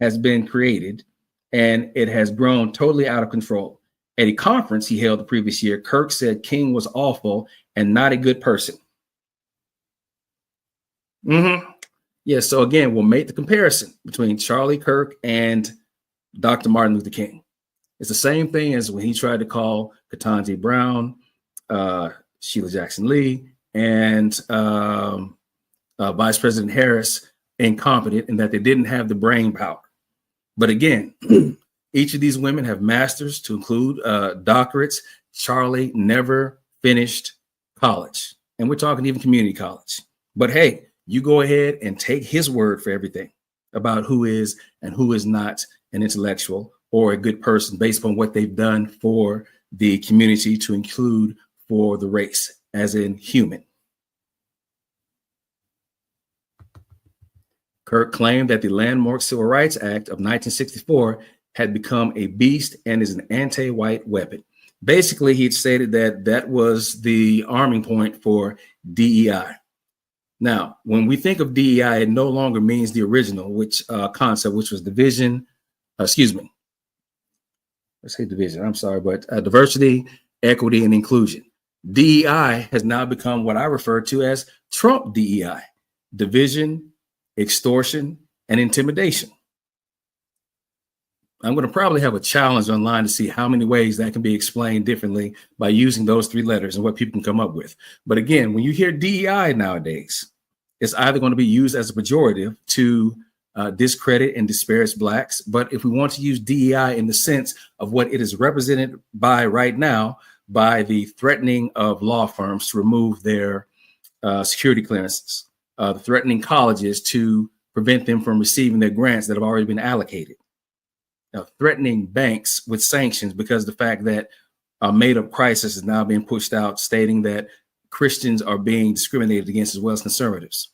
has been created and it has grown totally out of control. At a conference he held the previous year, Kirk said King was awful and not a good person. Yeah, so again, we'll make the comparison between Charlie Kirk and Dr. Martin Luther King. It's the same thing as when he tried to call Ketanji Brown, Sheila Jackson Lee, and Vice President Harris incompetent and that they didn't have the brain power. But again, each of these women have masters to include doctorates. Charlie never finished college. And we're talking even community college. But hey, you go ahead and take his word for everything about who is and who is not an intellectual or a good person based upon what they've done for the community, to include for the race, as in human. Kirk claimed that the landmark Civil Rights Act of 1964 had become a beast and is an anti-white weapon. Basically, he'd stated that that was the arming point for DEI. Now, when we think of DEI, it no longer means the original concept, which was division, diversity, equity, and inclusion. DEI has now become what I refer to as Trump DEI, division, extortion, and intimidation. I'm going to probably have a challenge online to see how many ways that can be explained differently by using those three letters and what people can come up with. But again, when you hear DEI nowadays, it's either going to be used as a pejorative to discredit and disparage Blacks. But if we want to use DEI in the sense of what it is represented by right now, by the threatening of law firms to remove their security clearances, the threatening colleges to prevent them from receiving their grants that have already been allocated, threatening banks with sanctions because the fact that a made-up crisis is now being pushed out, stating that Christians are being discriminated against as well as conservatives.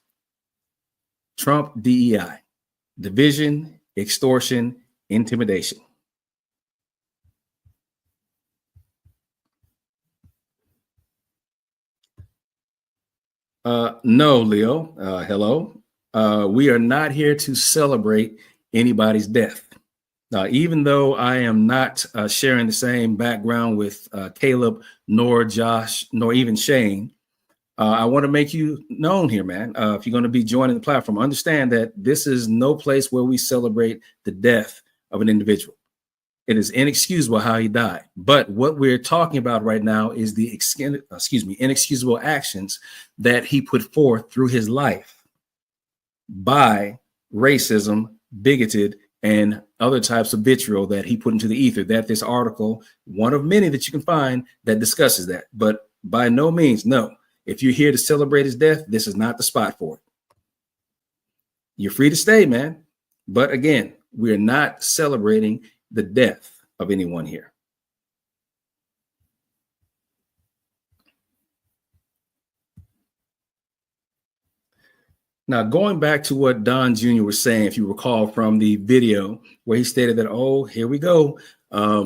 Trump DEI, division, extortion, intimidation. No, Leo. Hello. We are not here to celebrate anybody's death. Even though I am not sharing the same background with Caleb, nor Josh, nor even Shane, I want to make you known here, man. If you're going to be joining the platform, understand that this is no place where we celebrate the death of an individual. It is inexcusable how he died. But what we're talking about right now is the inexcusable actions that he put forth through his life. by racism, bigoted, and other types of vitriol that he put into the ether. That this article, one of many that you can find that discusses that, but by no means, no. If you're here to celebrate his death, this is not the spot for it. You're free to stay, man. But again, we're not celebrating the death of anyone here. Now, going back to what Don Jr. was saying, if you recall from the video where he stated that, oh, here we go.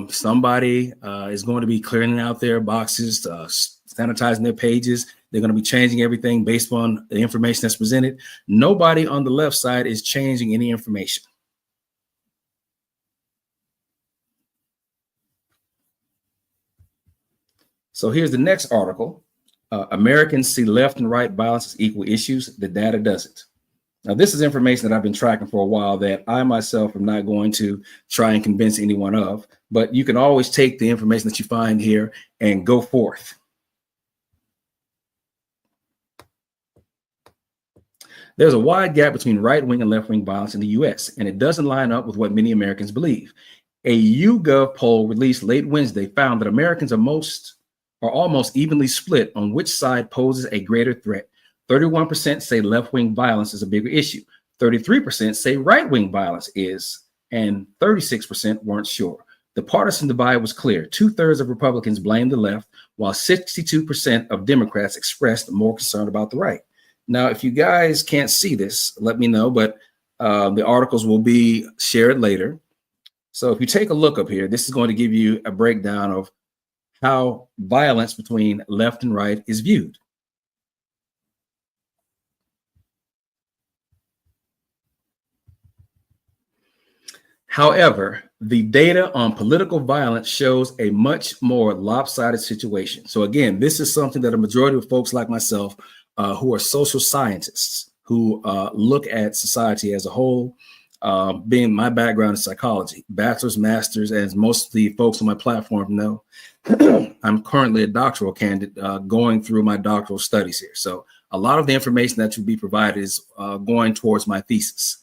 Somebody is going to be clearing out their boxes, sanitizing their pages. They're going to be changing everything based on the information that's presented. Nobody on the left side is changing any information. So here's the next article. Americans see left and right violence as equal issues. The data doesn't. Now, this is information that I've been tracking for a while that I myself am not going to try and convince anyone of, but you can always take the information that you find here and go forth. There's a wide gap between right-wing and left-wing violence in the US, and it doesn't line up with what many Americans believe. A YouGov poll released late Wednesday found that Americans are almost evenly split on which side poses a greater threat. 31% say left-wing violence is a bigger issue. 33% say right-wing violence is, and 36% weren't sure. The partisan divide was clear. 2/3 of Republicans blamed the left, while 62% of Democrats expressed more concern about the right. Now, if you guys can't see this, let me know, but the articles will be shared later. So if you take a look up here, this is going to give you a breakdown of how violence between left and right is viewed. However, the data on political violence shows a much more lopsided situation. So again, this is something that a majority of folks like myself who are social scientists, who look at society as a whole, being my background in psychology, bachelor's, master's, as most of the folks on my platform know, I'm currently a doctoral candidate going through my doctoral studies here. So a lot of the information that will be provided is going towards my thesis.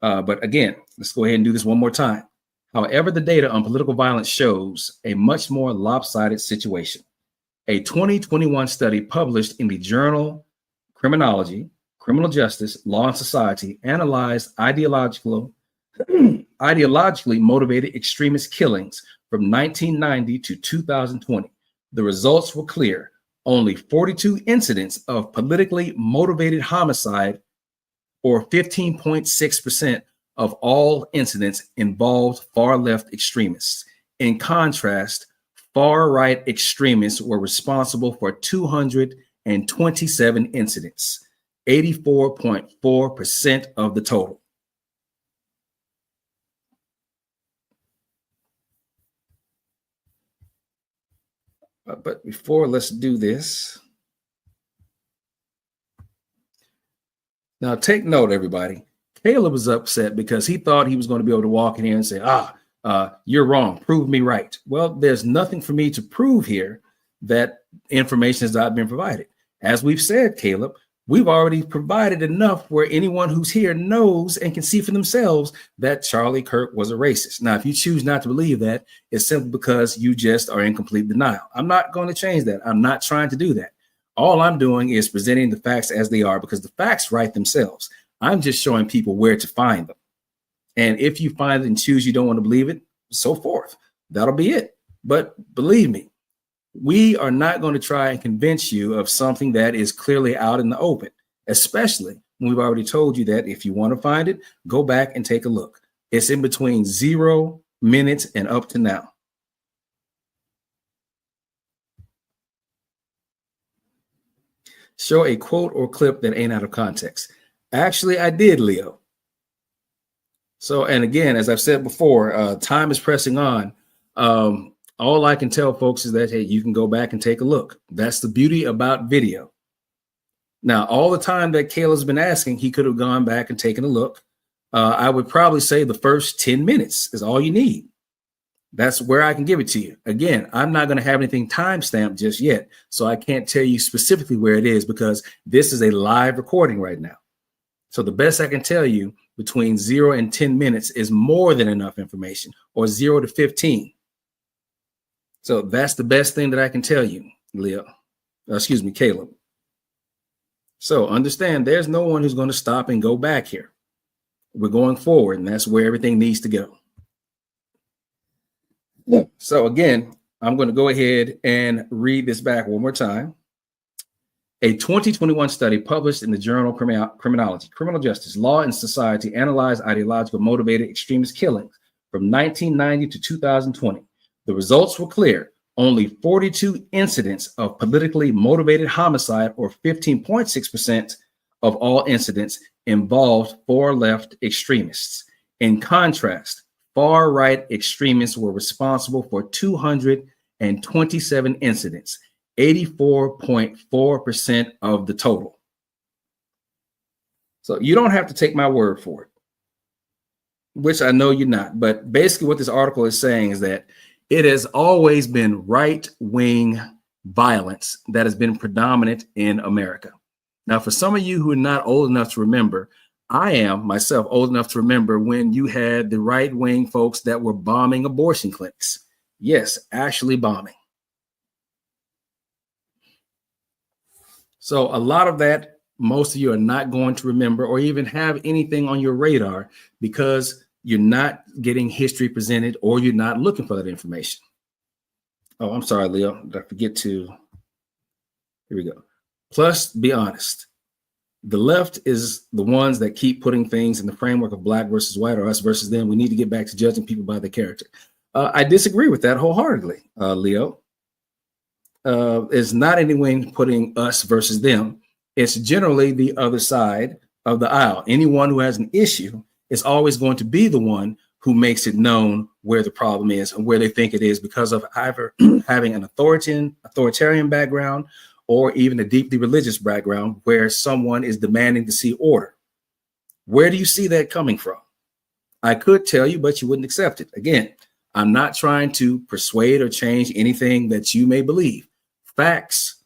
But again, let's go ahead and do this one more time. However, the data on political violence shows a much more lopsided situation. A 2021 study published in the journal Criminology, Criminal Justice, Law and Society analyzed ideologically motivated extremist killings from 1990 to 2020. The results were clear. Only 42 incidents of politically motivated homicide, or 15.6% of all incidents, involved far-left extremists. In contrast, far-right extremists were responsible for 227 incidents, 84.4% of the total. But before, let's do this. Now, take note, everybody. Caleb was upset because he thought he was going to be able to walk in here and say, you're wrong. Prove me right. Well, there's nothing for me to prove here that information has not been provided. As we've said, Caleb, we've already provided enough where anyone who's here knows and can see for themselves that Charlie Kirk was a racist. Now, if you choose not to believe that, it's simply because you just are in complete denial. I'm not going to change that. I'm not trying to do that. All I'm doing is presenting the facts as they are, because the facts write themselves. I'm just showing people where to find them. And if you find it and choose you don't want to believe it, so forth. That'll be it. But believe me, we are not going to try and convince you of something that is clearly out in the open, especially when we've already told you that if you want to find it, go back and take a look. It's in between 0 minutes and up to now. Show a quote or clip that ain't out of context. Actually, I did, Leo. So, and again, as I've said before, time is pressing on. All I can tell folks is that, hey, you can go back and take a look. That's the beauty about video. Now, all the time that Caleb's been asking, he could have gone back and taken a look. I would probably say the first 10 minutes is all you need. That's where I can give it to you. Again, I'm not going to have anything timestamped just yet, so I can't tell you specifically where it is because this is a live recording right now. So the best I can tell you, between 0 and 10 minutes is more than enough information, or 0 to 15. So that's the best thing that I can tell you, Caleb. So understand, there's no one who's going to stop and go back here. We're going forward, and that's where everything needs to go. So again, I'm going to go ahead and read this back one more time. A 2021 study published in the journal Criminality, Criminal Justice, Law and Society analyzed ideological motivated extremist killings from 1990 to 2020. The results were clear. Only 42 incidents of politically motivated homicide, or 15.6% of all incidents, involved far-left extremists. In contrast, far-right extremists were responsible for 227 incidents, 84.4% of the total. So you don't have to take my word for it, which I know you're not. But basically what this article is saying is that it has always been right-wing violence that has been predominant in America. Now, for some of you who are not old enough to remember, I am myself old enough to remember when you had the right-wing folks that were bombing abortion clinics. Yes, actually bombing. So a lot of that, most of you are not going to remember or even have anything on your radar because you're not getting history presented or you're not looking for that information. Oh, I'm sorry, Leo. Did I forget to? Here we go. Plus, be honest. The left is the ones that keep putting things in the framework of black versus white or us versus them. We need to get back to judging people by their character. I disagree with that wholeheartedly, Leo. It's not anyone putting us versus them. It's generally the other side of the aisle. Anyone who has an issue is always going to be the one who makes it known where the problem is and where they think it is because of either having an authoritarian background or even a deeply religious background where someone is demanding to see order. Where do you see that coming from? I could tell you, but you wouldn't accept it. Again, I'm not trying to persuade or change anything that you may believe. Facts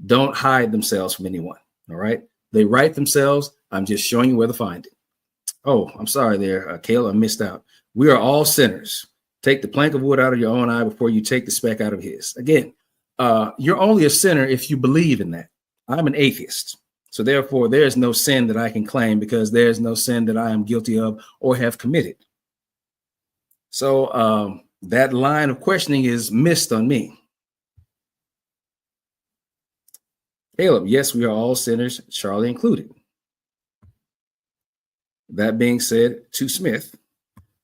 don't hide themselves from anyone, all right? They write themselves. I'm just showing you where to find it. Oh, I'm sorry there, Caleb, I missed out. We are all sinners. Take the plank of wood out of your own eye before you take the speck out of his. Again, you're only a sinner if you believe in that. I'm an atheist. So therefore, there's no sin that I can claim because there's no sin that I am guilty of or have committed. So that line of questioning is missed on me. Caleb, yes, we are all sinners, Charlie included. That being said, to Smith,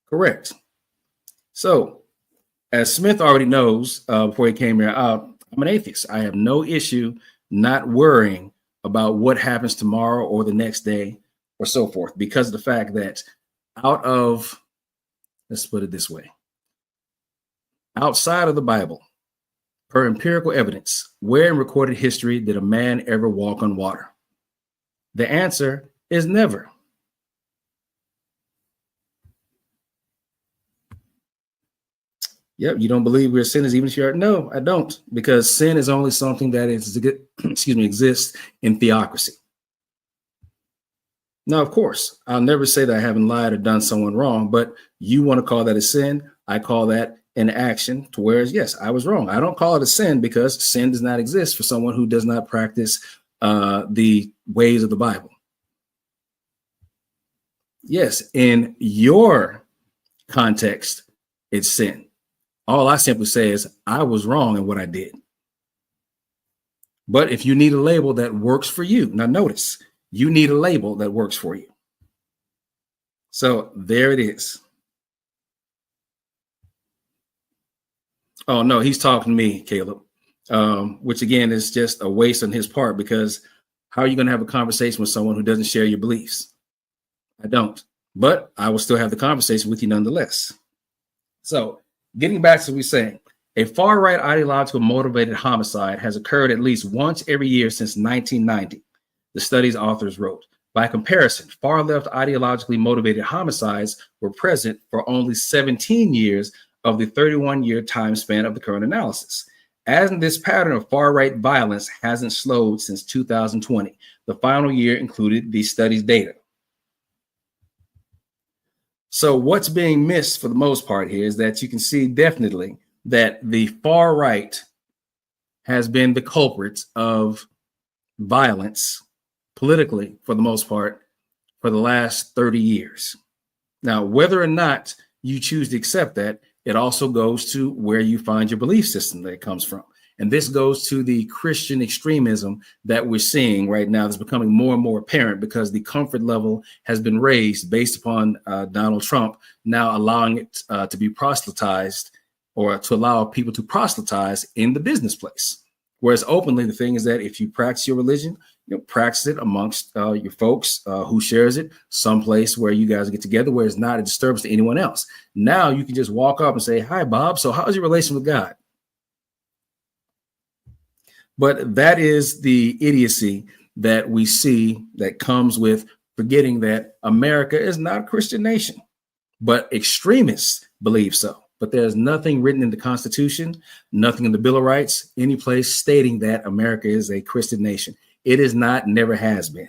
correct. So as Smith already knows before he came here, I'm an atheist. I have no issue not worrying about what happens tomorrow or the next day or so forth because of the fact that let's put it this way, outside of the Bible, per empirical evidence, where in recorded history did a man ever walk on water? The answer is never. Yep, you don't believe we're sinners even if you're, no, I don't, because sin is only something that is, exists in theocracy. Now, of course, I'll never say that I haven't lied or done someone wrong, but you want to call that a sin. I call that an action to where, yes, I was wrong. I don't call it a sin because sin does not exist for someone who does not practice the ways of the Bible. Yes, in your context, it's sin. All I simply say is I was wrong in what I did. But if you need a label that works for you, now notice, you need a label that works for you. So there it is. Oh, no, he's talking to me, Caleb, which again is just a waste on his part because how are you going to have a conversation with someone who doesn't share your beliefs? I don't, but I will still have the conversation with you nonetheless. So getting back to what we're saying, a far-right ideological motivated homicide has occurred at least once every year since 1990, the study's authors wrote. By comparison, far-left ideologically motivated homicides were present for only 17 years of the 31-year time span of the current analysis. As in this pattern of far-right violence hasn't slowed since 2020, the final year included the study's data. So what's being missed for the most part here is that you can see definitely that the far right has been the culprit of violence politically for the most part for the last 30 years. Now, whether or not you choose to accept that, it also goes to where you find your belief system that it comes from. And this goes to the Christian extremism that we're seeing right now that's becoming more and more apparent because the comfort level has been raised based upon Donald Trump now allowing it to be proselytized or to allow people to proselytize in the business place. Whereas openly, the thing is that if you practice your religion, you know, practice it amongst your folks who shares it, someplace where you guys get together where it's not a disturbance to anyone else. Now you can just walk up and say, "Hi, Bob. So how's your relation with God?" But that is the idiocy that we see that comes with forgetting that America is not a Christian nation, but extremists believe so. But there's nothing written in the Constitution, nothing in the Bill of Rights, any place stating that America is a Christian nation. It is not, never has been.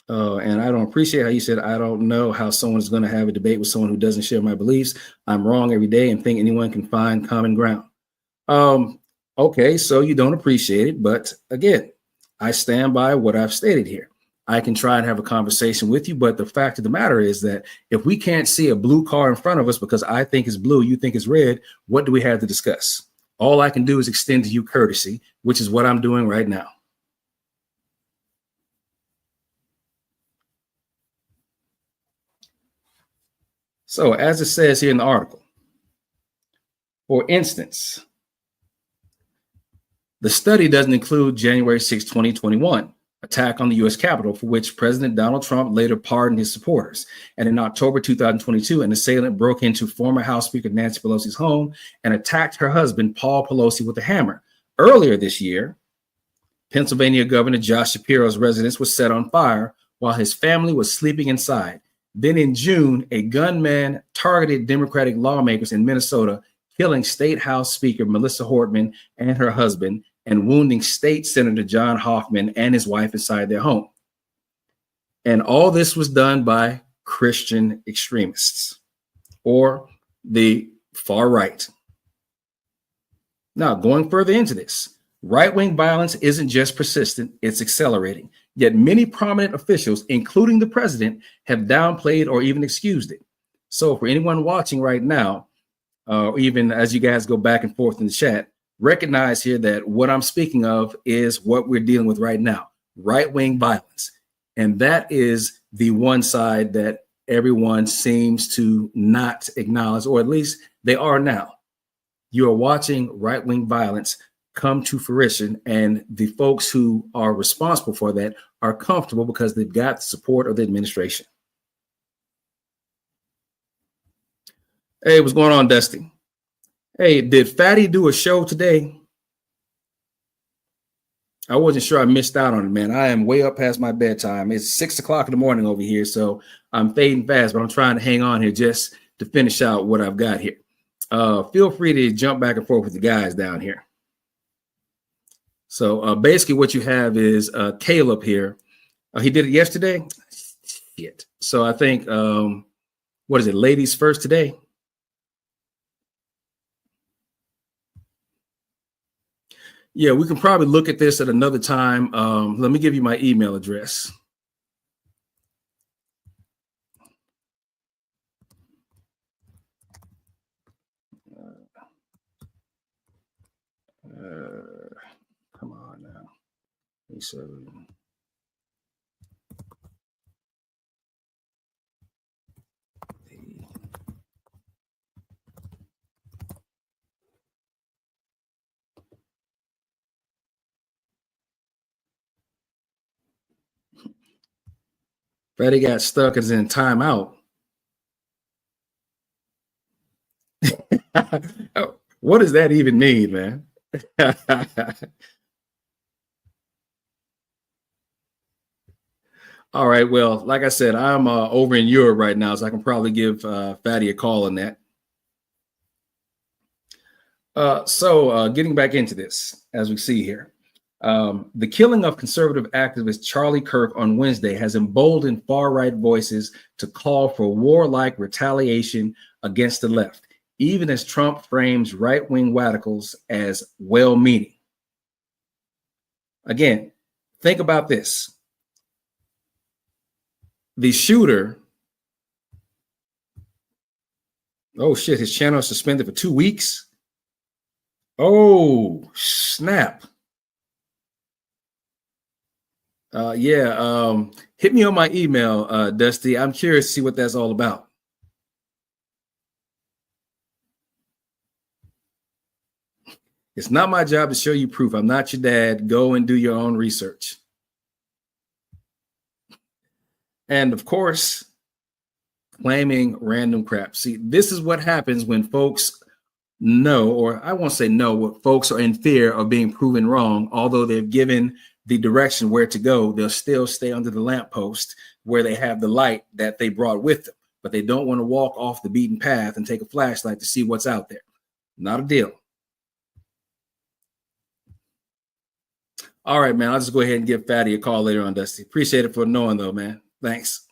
And I don't appreciate how you said, I don't know how someone is going to have a debate with someone who doesn't share my beliefs. I'm wrong every day and think anyone can find common ground. Okay, so you don't appreciate it. But again, I stand by what I've stated here. I can try and have a conversation with you. But the fact of the matter is that if we can't see a blue car in front of us because I think it's blue, you think it's red, what do we have to discuss? All I can do is extend to you courtesy, which is what I'm doing right now. So as it says here in the article, for instance, the study doesn't include January 6, 2021, attack on the U.S. Capitol, for which President Donald Trump later pardoned his supporters. And in October 2022, an assailant broke into former House Speaker Nancy Pelosi's home and attacked her husband, Paul Pelosi, with a hammer. Earlier this year, Pennsylvania Governor Josh Shapiro's residence was set on fire while his family was sleeping inside. Then in June, a gunman targeted Democratic lawmakers in Minnesota, killing State House Speaker Melissa Hortman and her husband, and wounding State Senator John Hoffman and his wife inside their home. And all this was done by Christian extremists or the far right. Now, going further into this, right-wing violence isn't just persistent, it's accelerating. Yet many prominent officials, including the president, have downplayed or even excused it. So for anyone watching right now, even as you guys go back and forth in the chat, recognize here that what I'm speaking of is what we're dealing with right now, right-wing violence. And that is the one side that everyone seems to not acknowledge, or at least they are now. You are watching right-wing violence come to fruition, and the folks who are responsible for that are comfortable because they've got the support of the administration. Hey, what's going on, Dusty? Hey, did Fatty do a show today? I wasn't sure. I missed out on it, man. I am way up past my bedtime. It's 6 o'clock in the morning over here, so I'm fading fast, but I'm trying to hang on here just to finish out what I've got here. Feel free to jump back and forth with the guys down here. So basically what you have is Caleb here. He did it yesterday. Shit. So I think, what is it? Ladies first today. Yeah, we can probably look at this at another time. Let me give you my email address. Come on now. So Freddie got stuck as in timeout. What does that even mean, man? All right. Well, like I said, I'm over in Europe right now, so I can probably give Fatty a call on that. So getting back into this, as we see here, The killing of conservative activist Charlie Kirk on Wednesday has emboldened far-right voices to call for warlike retaliation against the left, even as Trump frames right-wing radicals as well-meaning. Again, think about this. The shooter, oh shit, his channel is suspended for 2 weeks. Oh, snap. Hit me on my email, Dusty. I'm curious to see what that's all about. It's not my job to show you proof. I'm not your dad. Go and do your own research. And of course, claiming random crap. See, this is what happens when folks know, or I won't say know, what folks are in fear of being proven wrong. Although they're given the direction where to go, they'll still stay under the lamppost where they have the light that they brought with them, but they don't want to walk off the beaten path and take a flashlight to see what's out there. Not a deal. All right, man. I'll just go ahead and give Fatty a call later on, Dusty. Appreciate it for knowing, though, man. Thanks.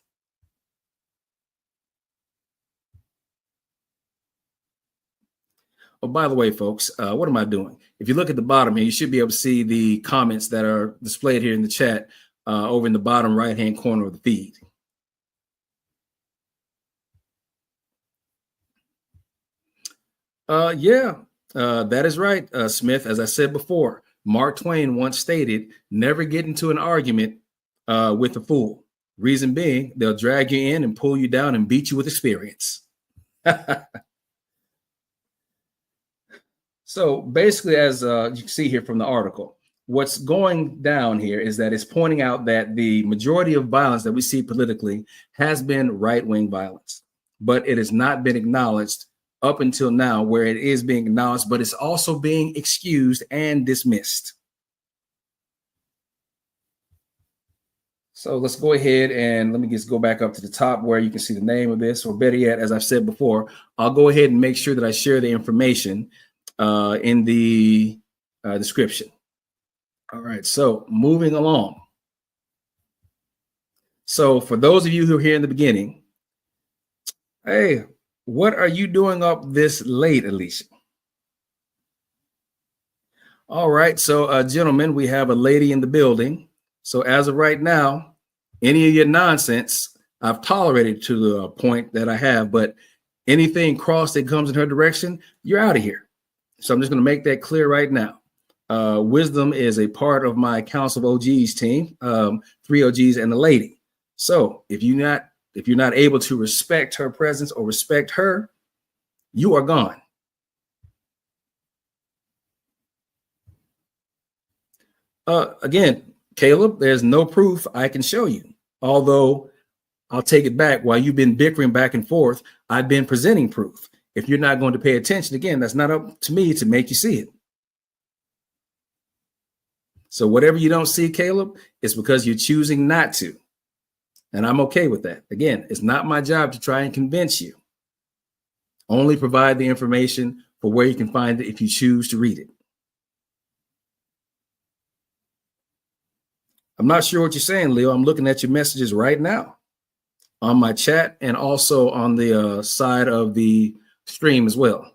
Oh, by the way, folks, what am I doing? If you look at the bottom here, you should be able to see the comments that are displayed here in the chat over in the bottom right-hand corner of the feed. That is right, Smith. As I said before, Mark Twain once stated, never get into an argument with a fool. Reason being, they'll drag you in and pull you down and beat you with experience. So basically, as you can see here from the article, what's going down here is that it's pointing out that the majority of violence that we see politically has been right-wing violence, but it has not been acknowledged up until now, where it is being acknowledged, but it's also being excused and dismissed. So let's go ahead and let me just go back up to the top where you can see the name of this, or better yet, as I've said before, I'll go ahead and make sure that I share the information in the description. All right, so moving along. So for those of you who are here in the beginning, hey, what are you doing up this late, Alicia? All right, so gentlemen, we have a lady in the building. So as of right now, any of your nonsense, I've tolerated to the point that I have, but anything cross that comes in her direction, you're out of here. So I'm just going to make that clear right now. Wisdom is a part of my Council of OGs team, 3 OGs and a lady. So if you're not able to respect her presence or respect her, you are gone. Again, Caleb, there's no proof I can show you. Although I'll take it back. While you've been bickering back and forth, I've been presenting proof. If you're not going to pay attention, again, that's not up to me to make you see it. So whatever you don't see, Caleb, it's because you're choosing not to. And I'm okay with that. Again, it's not my job to try and convince you. Only provide the information for where you can find it if you choose to read it. I'm not sure what you're saying, Leo. I'm looking at your messages right now on my chat and also on the side of the stream as well.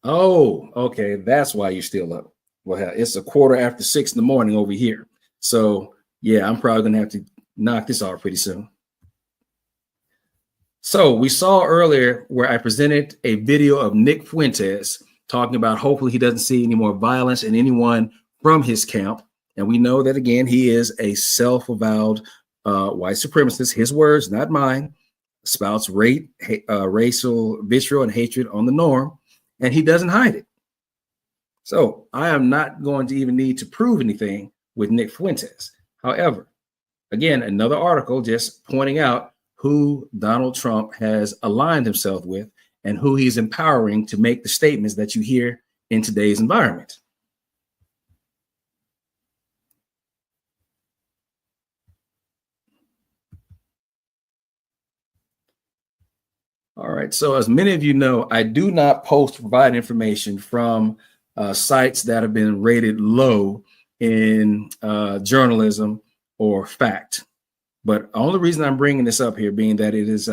Oh, okay. That's why you're still up. Well, it's 6:15 in the morning over here. So yeah, I'm probably going to have to knock this off pretty soon. So we saw earlier where I presented a video of Nick Fuentes talking about hopefully he doesn't see any more violence in anyone from his camp. And we know that, again, he is a self-avowed white supremacist. His words, not mine, spouts racial vitriol and hatred on the norm, and he doesn't hide it. So I am not going to even need to prove anything with Nick Fuentes. However, again, another article just pointing out who Donald Trump has aligned himself with and who he's empowering to make the statements that you hear in today's environment. All right. So as many of you know, I do not post to provide information from sites that have been rated low in journalism or fact. But the only reason I'm bringing this up here being that it is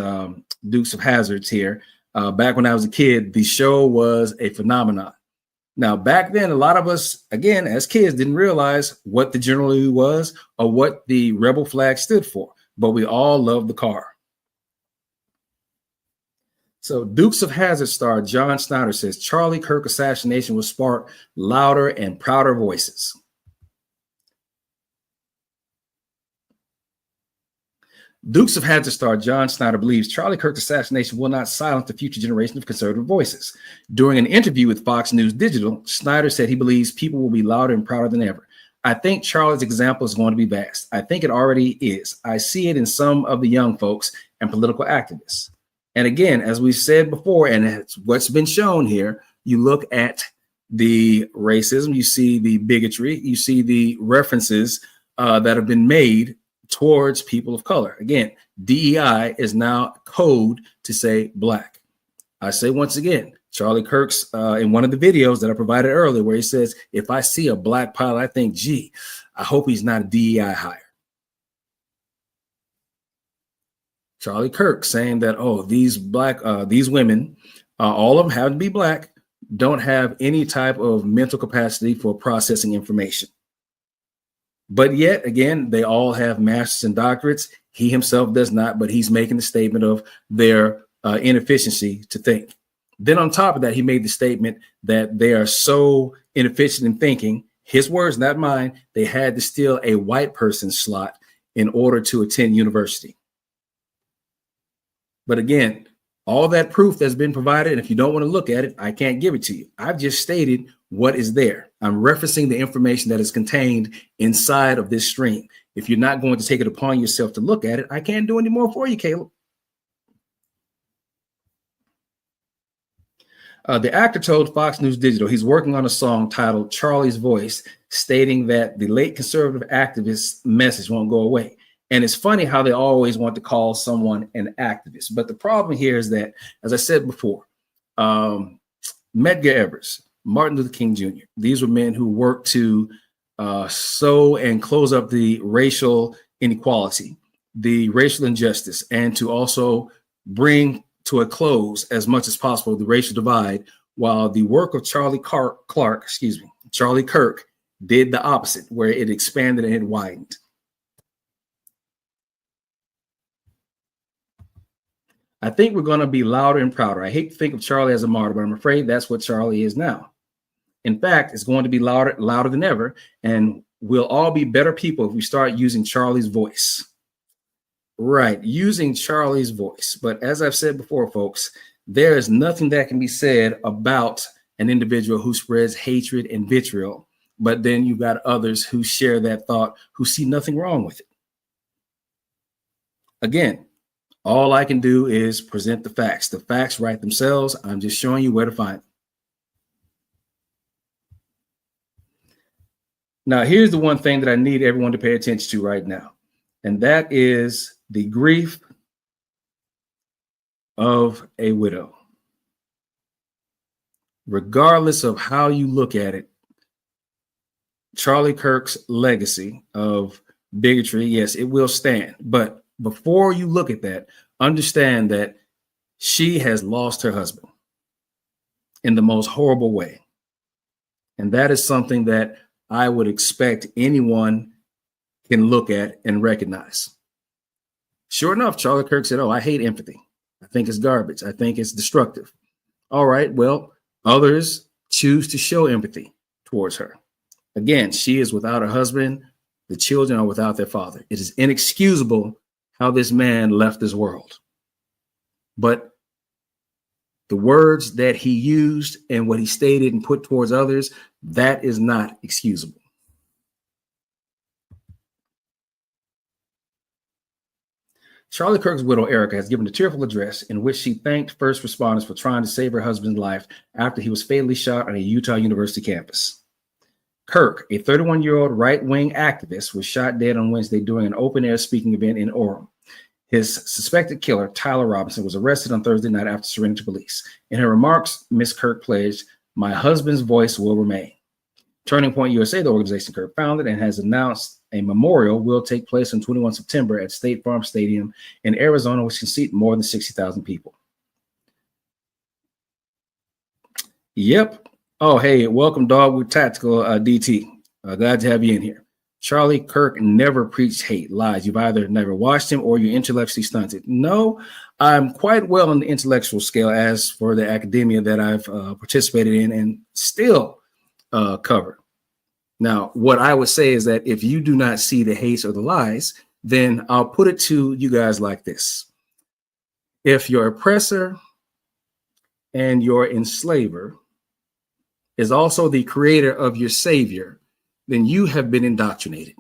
Dukes of Hazzards here. Back when I was a kid, the show was a phenomenon. Now, back then, a lot of us, again, as kids, didn't realize what the General Lee was or what the rebel flag stood for, but we all loved the car. So Dukes of Hazzard star John Snyder says Charlie Kirk assassination will spark louder and prouder voices. Dukes of Hazzard star John Snyder believes Charlie Kirk's assassination will not silence the future generation of conservative voices. During an interview with Fox News Digital, Snyder said he believes people will be louder and prouder than ever. I think Charlie's example is going to be vast. I think it already is. I see it in some of the young folks and political activists. And again, as we've said before, and it's what's been shown here, you look at the racism, you see the bigotry, you see the references that have been made towards people of color. Again, DEI is now code to say black. I say once again, Charlie Kirk's in one of the videos that I provided earlier, where he says, if I see a black pilot, I think, gee, I hope he's not a DEI hire. Charlie Kirk saying that, oh, these women, all of them have to be black, don't have any type of mental capacity for processing information. But yet again, they all have masters and doctorates. He himself does not, but he's making the statement of their inefficiency to think. Then on top of that, he made the statement that they are so inefficient in thinking, his words, not mine, they had to steal a white person's slot in order to attend university. But again, all that proof that's been provided, and if you don't want to look at it, I can't give it to you. I've just stated what is there. I'm referencing the information that is contained inside of this stream. If you're not going to take it upon yourself to look at it, I can't do any more for you, Caleb. The actor told Fox News Digital he's working on a song titled Charlie's Voice, stating that the late conservative activist message won't go away. And it's funny how they always want to call someone an activist. But the problem here is that, as I said before, Medgar Evers, Martin Luther King Jr., these were men who worked to sow and close up the racial inequality, the racial injustice, and to also bring to a close as much as possible the racial divide, while the work of Charlie Kirk did the opposite, where it expanded and it widened. I think we're going to be louder and prouder. I hate to think of Charlie as a martyr, but I'm afraid that's what Charlie is now. In fact, it's going to be louder than ever, and we'll all be better people if we start using Charlie's voice. Right, using Charlie's voice. But as I've said before, folks, there is nothing that can be said about an individual who spreads hatred and vitriol, but then you've got others who share that thought, who see nothing wrong with it. Again, all I can do is present the facts. The facts write themselves. I'm just showing you where to find them. Now, here's the one thing that I need everyone to pay attention to right now, and that is the grief of a widow. Regardless of how you look at it, Charlie Kirk's legacy of bigotry, yes, it will stand. But before you look at that, understand that she has lost her husband in the most horrible way. And that is something that I would expect anyone can look at and recognize. Sure enough, Charlie Kirk said, oh, I hate empathy. I think it's garbage. I think it's destructive. All right, well, others choose to show empathy towards her. Again, she is without her husband. The children are without their father. It is inexcusable how this man left this world. But the words that he used and what he stated and put towards others, that is not excusable. Charlie Kirk's widow, Erica, has given a tearful address in which she thanked first responders for trying to save her husband's life after he was fatally shot on a Utah University campus. Kirk, a 31-year-old right-wing activist, was shot dead on Wednesday during an open-air speaking event in Orem. His suspected killer, Tyler Robinson, was arrested on Thursday night after surrendering to police. In her remarks, Ms. Kirk pledged, My husband's voice will remain. Turning Point USA, the organization Kirk founded, and has announced a memorial will take place on 21 September at State Farm Stadium in Arizona, which can seat more than 60,000 people. Yep. Oh, hey, welcome, Dogwood Tactical DT. Glad to have you in here. Charlie Kirk never preached hate, lies. You've either never watched him or you're intellectually stunted. No, I'm quite well on the intellectual scale as for the academia that I've participated in and still cover. Now, what I would say is that if you do not see the hates or the lies, then I'll put it to you guys like this. If your oppressor and your enslaver is also the creator of your savior, then you have been indoctrinated.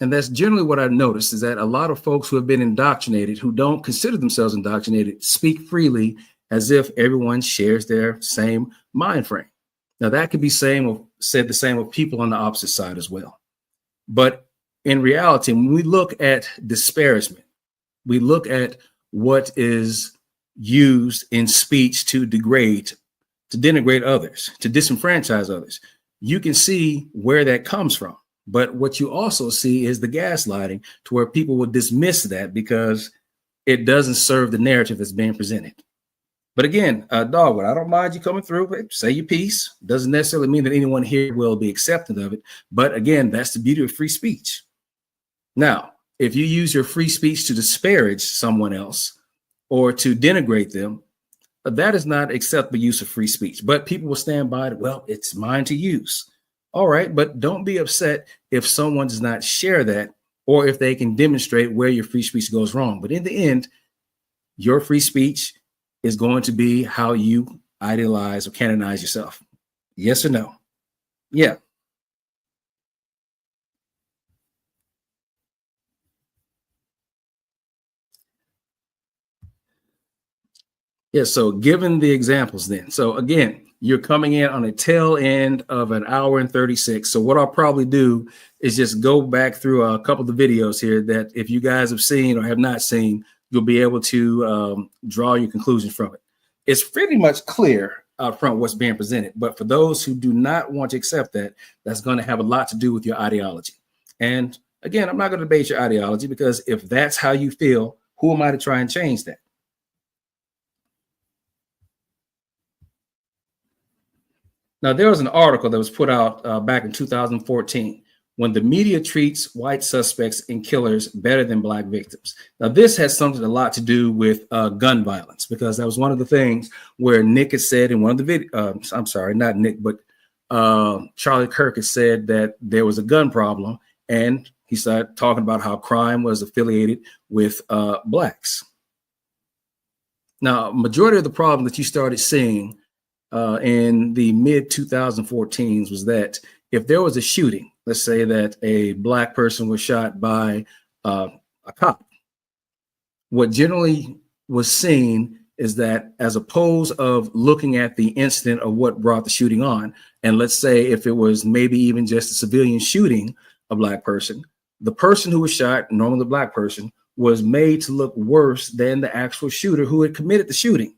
And that's generally what I've noticed, is that a lot of folks who have been indoctrinated, who don't consider themselves indoctrinated, speak freely as if everyone shares their same mind frame. Now, that could be said the same of people on the opposite side as well. But in reality, when we look at disparagement, we look at what is used in speech to degrade, to denigrate others, to disenfranchise others. You can see where that comes from. But what you also see is the gaslighting, to where people will dismiss that because it doesn't serve the narrative that's being presented. But again, Dogwood, I don't mind you coming through, say your piece. Doesn't necessarily mean that anyone here will be accepting of it. But again, that's the beauty of free speech. Now, if you use your free speech to disparage someone else or to denigrate them, that is not acceptable use of free speech. But people will stand by it. Well, it's mine to use. All right, but don't be upset if someone does not share that or if they can demonstrate where your free speech goes wrong. But in the end, your free speech is going to be how you idealize or canonize yourself. Yes or no? Yeah. Yeah, so given the examples then. So again, you're coming in on a tail end of an hour and 36. So what I'll probably do is just go back through a couple of the videos here that if you guys have seen or have not seen, you'll be able to draw your conclusion from it. It's pretty much clear out front what's being presented. But for those who do not want to accept that, that's going to have a lot to do with your ideology. And again, I'm not going to debate your ideology, because if that's how you feel, who am I to try and change that? Now, there was an article that was put out back in 2014, when the media treats white suspects and killers better than black victims. Now, this has something a lot to do with gun violence, because that was one of the things where Nick had said in one of the videos, I'm sorry, not Nick, but Charlie Kirk had said that there was a gun problem, and he started talking about how crime was affiliated with blacks. Now, majority of the problem that you started seeing in the mid 2014s was that if there was a shooting, let's say that a black person was shot by a cop, what generally was seen is that, as opposed of looking at the incident of what brought the shooting on, and let's say if it was maybe even just a civilian shooting a black person, the person who was shot, normally the black person, was made to look worse than the actual shooter who had committed the shooting.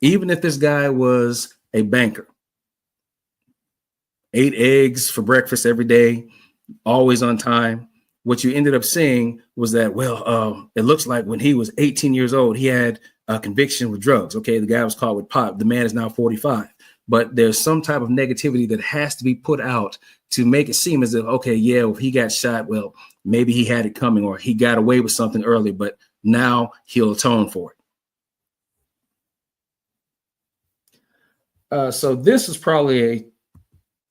Even if this guy was a banker, ate eggs for breakfast every day, always on time, what you ended up seeing was that, well, it looks like when he was 18 years old, he had a conviction with drugs. Okay, the guy was caught with pot. The man is now 45. But there's some type of negativity that has to be put out to make it seem as if, okay, yeah, if he got shot, well, maybe he had it coming, or he got away with something early, but now he'll atone for it. So this is probably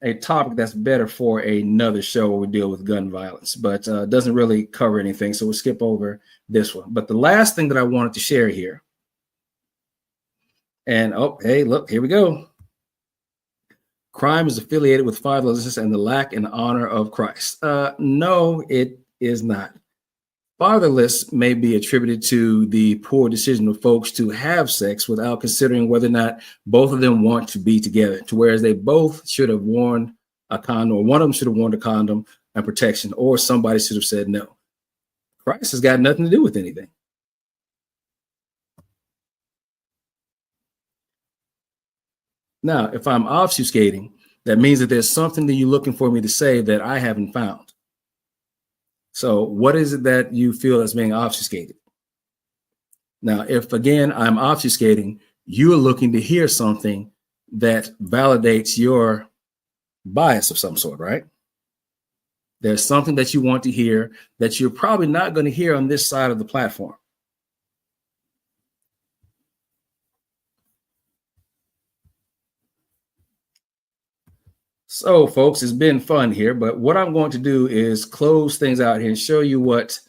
a topic that's better for another show where we deal with gun violence, but doesn't really cover anything. So we'll skip over this one. But the last thing that I wanted to share here, and oh, hey, look, here we go. Crime is affiliated with fatherlessness and the lack and honor of Christ. No, it is not. Fatherless may be attributed to the poor decision of folks to have sex without considering whether or not both of them want to be together, to whereas they both should have worn a condom, or one of them should have worn a condom and protection, or somebody should have said no. Christ has got nothing to do with anything. Now, if I'm obfuscating, that means that there's something that you're looking for me to say that I haven't found. So what is it that you feel is being obfuscated? Now, if again, I'm obfuscating, you're looking to hear something that validates your bias of some sort, right? There's something that you want to hear that you're probably not going to hear on this side of the platform. So, folks, it's been fun here, but what I'm going to do is close things out here and show you what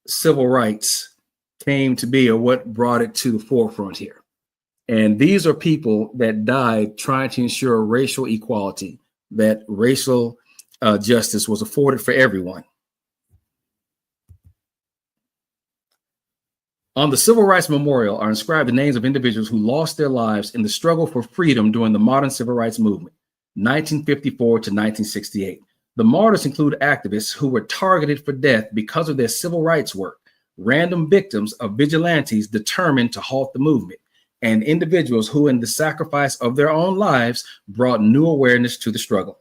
civil rights came to be, or what brought it to the forefront here. And these are people that died trying to ensure racial equality, that racial justice was afforded for everyone. On the Civil Rights Memorial are inscribed the names of individuals who lost their lives in the struggle for freedom during the modern civil rights movement, 1954 to 1968. The martyrs include activists who were targeted for death because of their civil rights work, random victims of vigilantes determined to halt the movement, and individuals who, in the sacrifice of their own lives, brought new awareness to the struggle.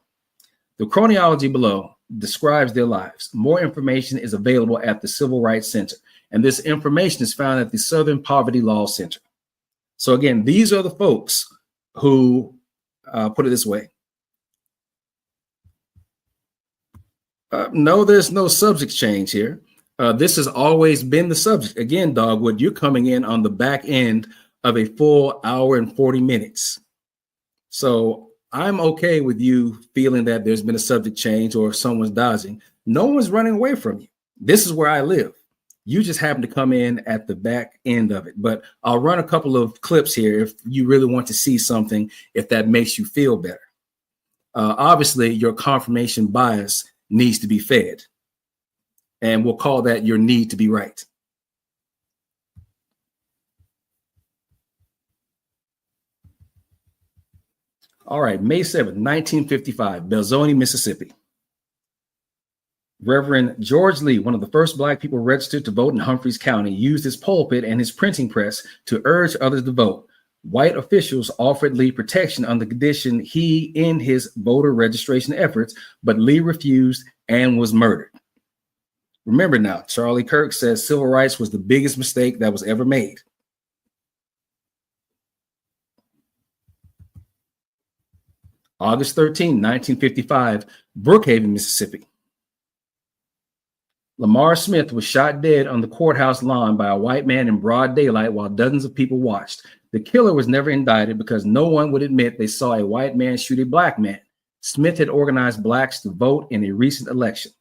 The chronology below describes their lives. More information is available at the Civil Rights Center, and this information is found at the Southern Poverty Law Center. So again, these are the folks who, put it this way, no, there's no subject change here. This has always been the subject. Again, Dogwood, you're coming in on the back end of a full hour and 40 minutes. So I'm okay with you feeling that there's been a subject change or someone's dodging. No one's running away from you. This is where I live. You just happen to come in at the back end of it. But I'll run a couple of clips here if you really want to see something, if that makes you feel better. Obviously, your confirmation bias needs to be fed. And we'll call that your need to be right. All right, May 7th, 1955, Belzoni, Mississippi. Reverend George Lee, one of the first Black people registered to vote in Humphreys County, used his pulpit and his printing press to urge others to vote. White officials offered Lee protection on the condition he end his voter registration efforts, but Lee refused and was murdered. Remember now, Charlie Kirk says civil rights was the biggest mistake that was ever made. August 13, 1955, Brookhaven, Mississippi. Lamar Smith was shot dead on the courthouse lawn by a white man in broad daylight while dozens of people watched. The killer was never indicted because no one would admit they saw a white man shoot a black man. Smith had organized blacks to vote in a recent election.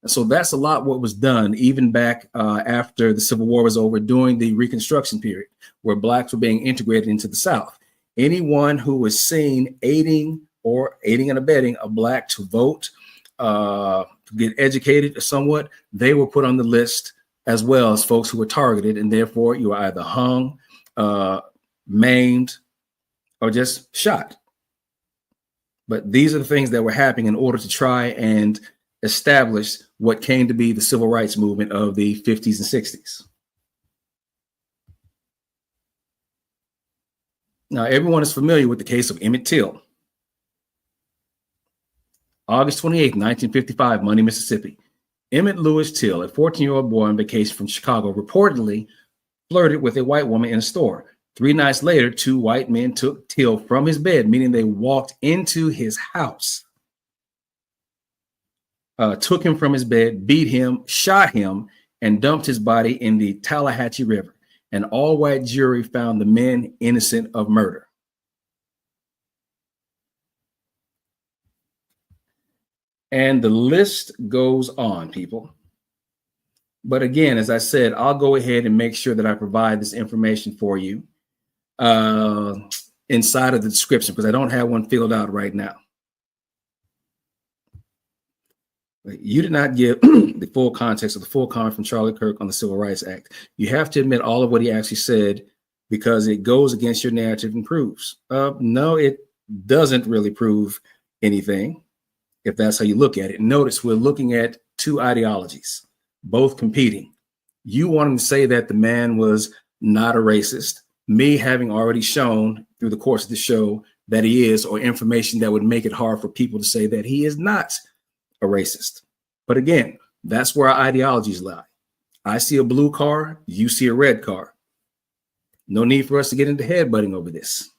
And so that's a lot what was done even back after the Civil War was over, during the Reconstruction period, where blacks were being integrated into the South. Anyone who was seen aiding and abetting a black to vote, to get educated somewhat, they were put on the list as well as folks who were targeted, and therefore you were either hung, maimed, or just shot. But these are the things that were happening in order to try and establish what came to be the civil rights movement of the 50s and 60s. Now, everyone is familiar with the case of Emmett Till. August 28, 1955, Money, Mississippi. Emmett Lewis Till, a 14-year-old boy on vacation from Chicago, reportedly flirted with a white woman in a store. 3 nights later, 2 white men took Till from his bed, meaning they walked into his house, took him from his bed, beat him, shot him, and dumped his body in the Tallahatchie River. An all-white jury found the men innocent of murder. And the list goes on, people. But again, as I said, I'll go ahead and make sure that I provide this information for you inside of the description, because I don't have one filled out right now. You did not give the full context of the full comment from Charlie Kirk on the Civil Rights Act. You have to admit all of what he actually said, because it goes against your narrative and proves. No, it doesn't really prove anything, if that's how you look at it. Notice we're looking at 2 ideologies, both competing. You wanting to say that the man was not a racist, me having already shown through the course of the show that he is, or information that would make it hard for people to say that he is not a racist. But again, that's where our ideologies lie. I see a blue car, you see a red car. No need for us to get into headbutting over this.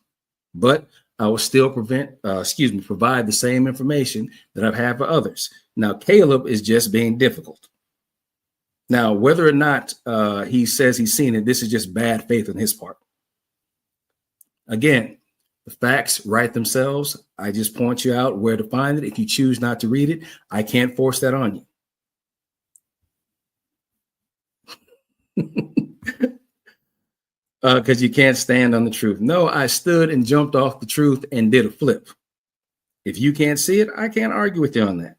But I will still provide the same information that I've had for others. Now, Caleb is just being difficult. Now, whether or not he says he's seen it, this is just bad faith on his part. Again, the facts write themselves. I just point you out where to find it. If you choose not to read it, I can't force that on you. Because you can't stand on the truth. No, I stood and jumped off the truth and did a flip. If you can't see it, I can't argue with you on that.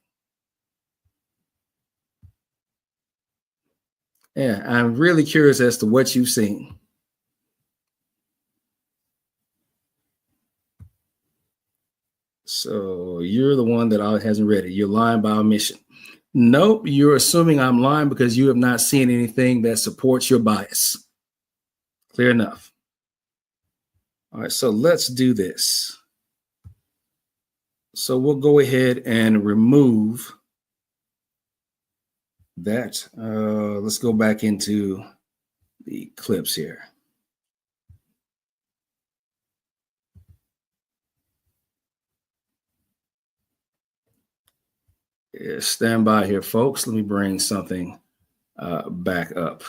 Yeah, I'm really curious as to what you've seen. So you're the one that hasn't read it. You're lying by omission. Nope, you're assuming I'm lying because you have not seen anything that supports your bias. Clear enough. All right, so let's do this. So we'll go ahead and remove that. Let's go back into the clips here. Yeah, stand by here, folks. Let me bring something back up.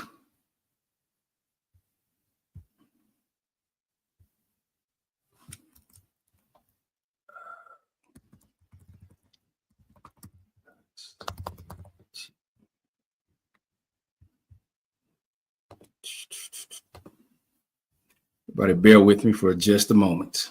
Everybody bear with me for just a moment.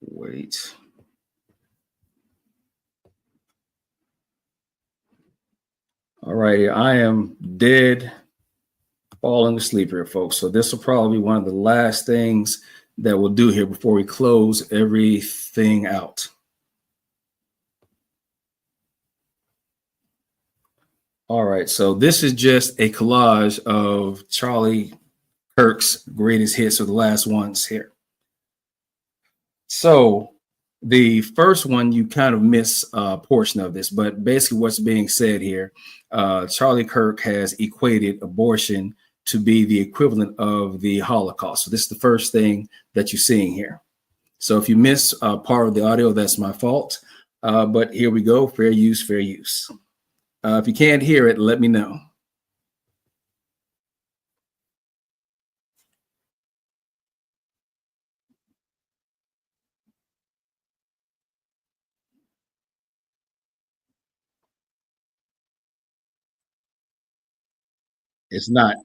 Wait. All right, I am dead, falling asleep here, folks. So this will probably be one of the last things that we'll do here before we close everything out. All right, so this is just a collage of Charlie Kirk's greatest hits, or the last ones here. So the first one, you kind of miss a portion of this, but basically what's being said here, Charlie Kirk has equated abortion to be the equivalent of the Holocaust. So this is the first thing that you're seeing here. So if you miss part of the audio, that's my fault. But here we go, fair use, fair use. If you can't hear it, let me know. It's not.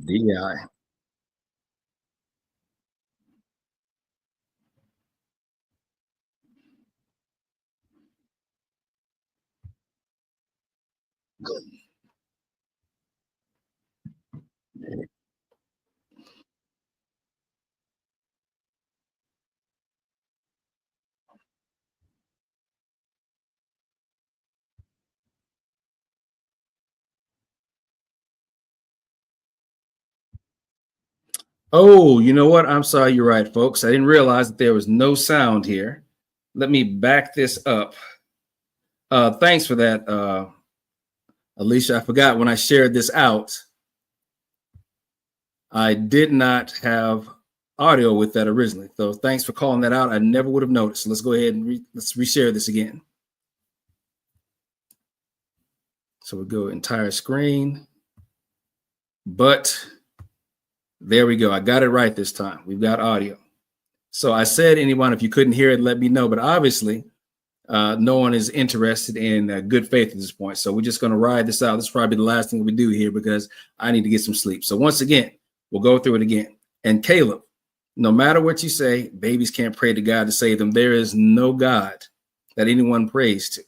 DI. Oh, you know what? I'm sorry. You're right, folks. I didn't realize that there was no sound here. Let me back this up. Thanks for that, Alicia. I forgot when I shared this out, I did not have audio with that originally. So thanks for calling that out. I never would have noticed. Let's go ahead and let's reshare this again. So we'll go entire screen, but There we go. I got it right this time. We've got audio. So I said, anyone, if you couldn't hear it, let me know. But obviously, no one is interested in good faith at this point. So we're just going to ride this out. This is probably the last thing we do here because I need to get some sleep. So once again, we'll go through it again. And Caleb, no matter what you say, babies can't pray to God to save them. There is no God that anyone prays to.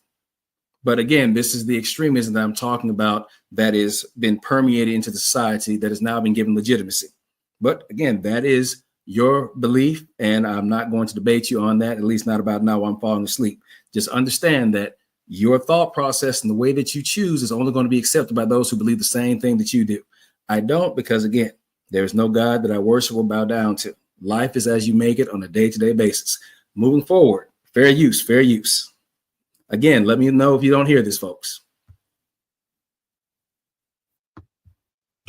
But again, this is the extremism that I'm talking about that has been permeated into the society that has now been given legitimacy. But again, that is your belief, and I'm not going to debate you on that, at least not about now while I'm falling asleep. Just understand that your thought process and the way that you choose is only going to be accepted by those who believe the same thing that you do. I don't, because again, there is no God that I worship or bow down to. Life is as you make it on a day-to-day basis. Moving forward, fair use, fair use. Again, let me know if you don't hear this, folks.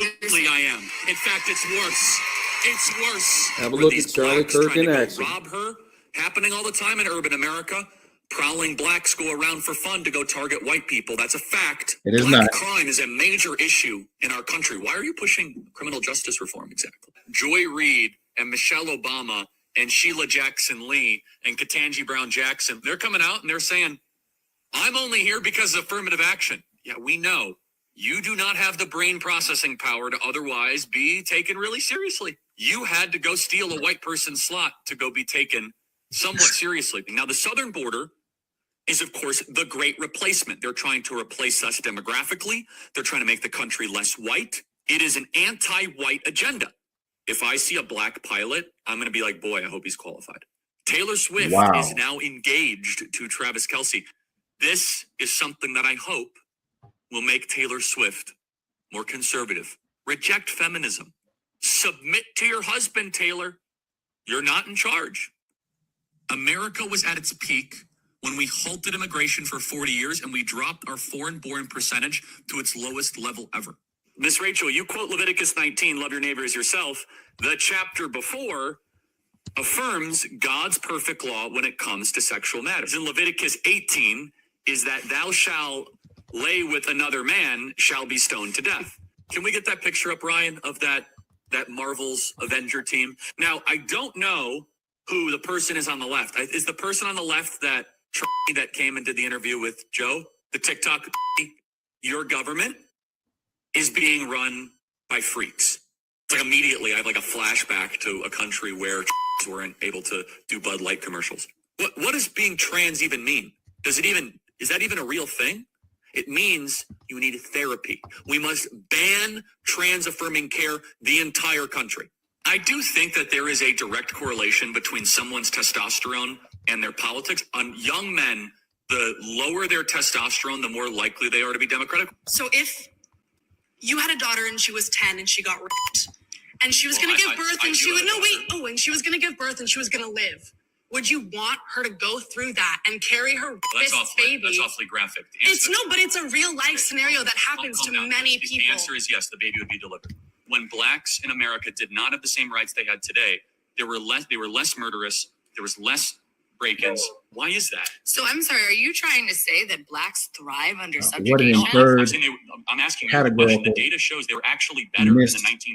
I am. In fact, it's worse. It's worse. Have a look at Charlie Kirk in action. Rob her, happening all the time in urban America. Prowling blacks go around for fun to go target white people. That's a fact. It is Black not. crime is a major issue in our country. Why are you pushing criminal justice reform exactly? Joy Reid and Michelle Obama and Sheila Jackson Lee and Ketanji Brown Jackson, they're coming out and they're saying, I'm only here because of affirmative action. Yeah, we know. You do not have the brain processing power to otherwise be taken really seriously. You had to go steal a white person's slot to go be taken somewhat seriously. Now, the southern border is, of course, the great replacement. They're trying to replace us demographically. They're trying to make the country less white. It is an anti-white agenda. If I see a black pilot, I'm going to be like, boy, I hope he's qualified. Taylor Swift is now engaged to Travis Kelce. This is something that I hope will make Taylor Swift more conservative. Reject feminism. Submit to your husband, Taylor. You're not in charge. America was at its peak when we halted immigration for 40 years and we dropped our foreign-born percentage to its lowest level ever. Miss Rachel, you quote Leviticus 19, love your neighbor as yourself. The chapter before affirms God's perfect law when it comes to sexual matters. In Leviticus 18 is that thou shalt lay with another man shall be stoned to death. Can we get that picture up, Ryan, of that Marvel's Avenger team? Now, I don't know who the person is on the left. Is the person on the left that came and did the interview with Joe, the TikTok? Your government is being run by freaks. It's like immediately I have like a flashback to a country where weren't able to do Bud Light commercials. What does being trans even mean? Is that even a real thing? It means you need therapy. We must ban trans-affirming care the entire country. I do think that there is a direct correlation between someone's testosterone and their politics. On young men, the lower their testosterone, the more likely they are to be Democratic. So if you had a daughter and she was 10 and she got raped, and she was going to give birth and she would, and she was going to give birth and she was going to live, would you want her to go through that and carry her baby? That's awfully graphic. But it's a real life scenario that happens to many people. The answer is yes, the baby would be delivered. When blacks in America did not have the same rights they had today, they were less murderous, there was less break-ins. Why is that? So I'm sorry, are you trying to say that blacks thrive under What an subjugation? absurd I'm asking you a question. The data shows they were actually better in the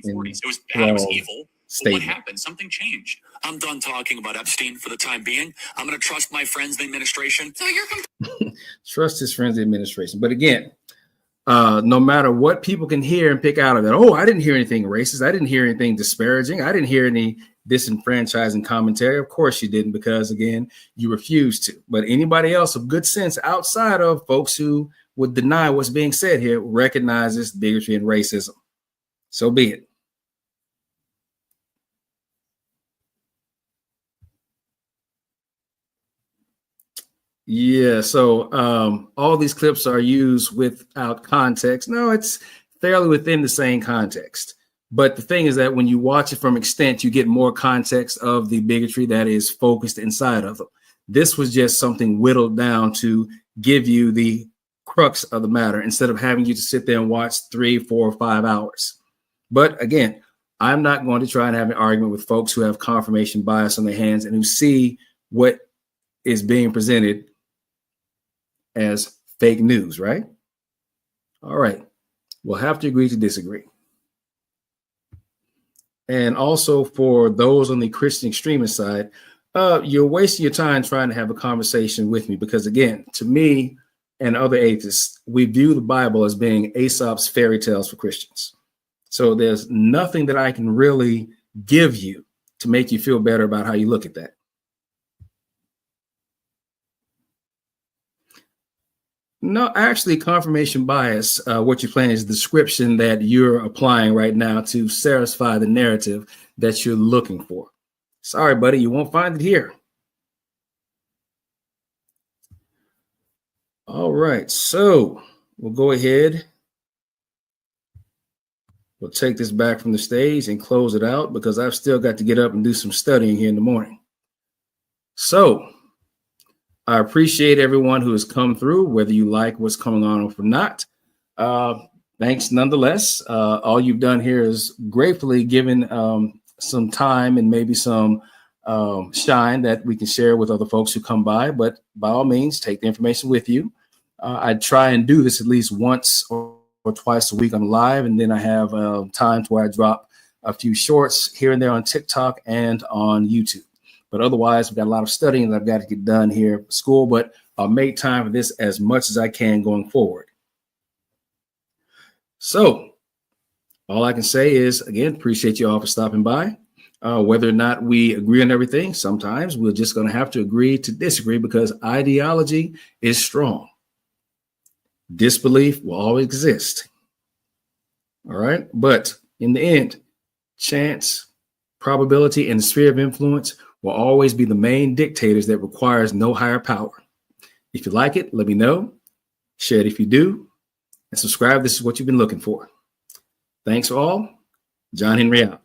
1940s. It was bad, it was evil. But what happened? Something changed. I'm done talking about Epstein for the time being. I'm going to trust my friends, the administration. So you're Trust his friends, the administration. But again, no matter what people can hear and pick out of that, oh, I didn't hear anything racist. I didn't hear anything disparaging. I didn't hear any disenfranchising commentary. Of course you didn't, because again, you refused to. But anybody else of good sense outside of folks who would deny what's being said here recognizes bigotry and racism. So be it. Yeah, so all these clips are used without context. No, it's fairly within the same context. But the thing is that when you watch it from extent, you get more context of the bigotry that is focused inside of them. This was just something whittled down to give you the crux of the matter instead of having you to sit there and watch 3, 4, 5 hours. But again, I'm not going to try and have an argument with folks who have confirmation bias on their hands and who see what is being presented as fake news, right? All right. We'll have to agree to disagree. And also for those on the Christian extremist side, you're wasting your time trying to have a conversation with me because, again, to me and other atheists, we view the Bible as being Aesop's fairy tales for Christians. So there's nothing that I can really give you to make you feel better about how you look at that. No, actually, confirmation bias, what you're playing is the description that you're applying right now to satisfy the narrative that you're looking for. Sorry, buddy, you won't find it here. All right, so we'll go ahead. We'll take this back from the stage and close it out because I've still got to get up and do some studying here in the morning. So I appreciate everyone who has come through, whether you like what's coming on or not. Thanks nonetheless. All you've done here is gratefully given some time and maybe some shine that we can share with other folks who come by. But by all means, take the information with you. I try and do this at least once or twice a week on live, and then I have times where I drop a few shorts here and there on TikTok and on YouTube. But otherwise, we've got a lot of studying that I've got to get done here at school, but I'll make time for this as much as I can going forward. So all I can say is, again, appreciate you all for stopping by. Whether or not we agree on everything, sometimes we're just going to have to agree to disagree because ideology is strong. Disbelief will always exist. All right. But in the end, chance, probability, and the sphere of influence will always be the main dictators that requires no higher power. If you like it, let me know. Share it if you do. And subscribe. This is what you've been looking for. Thanks all. John Henry out.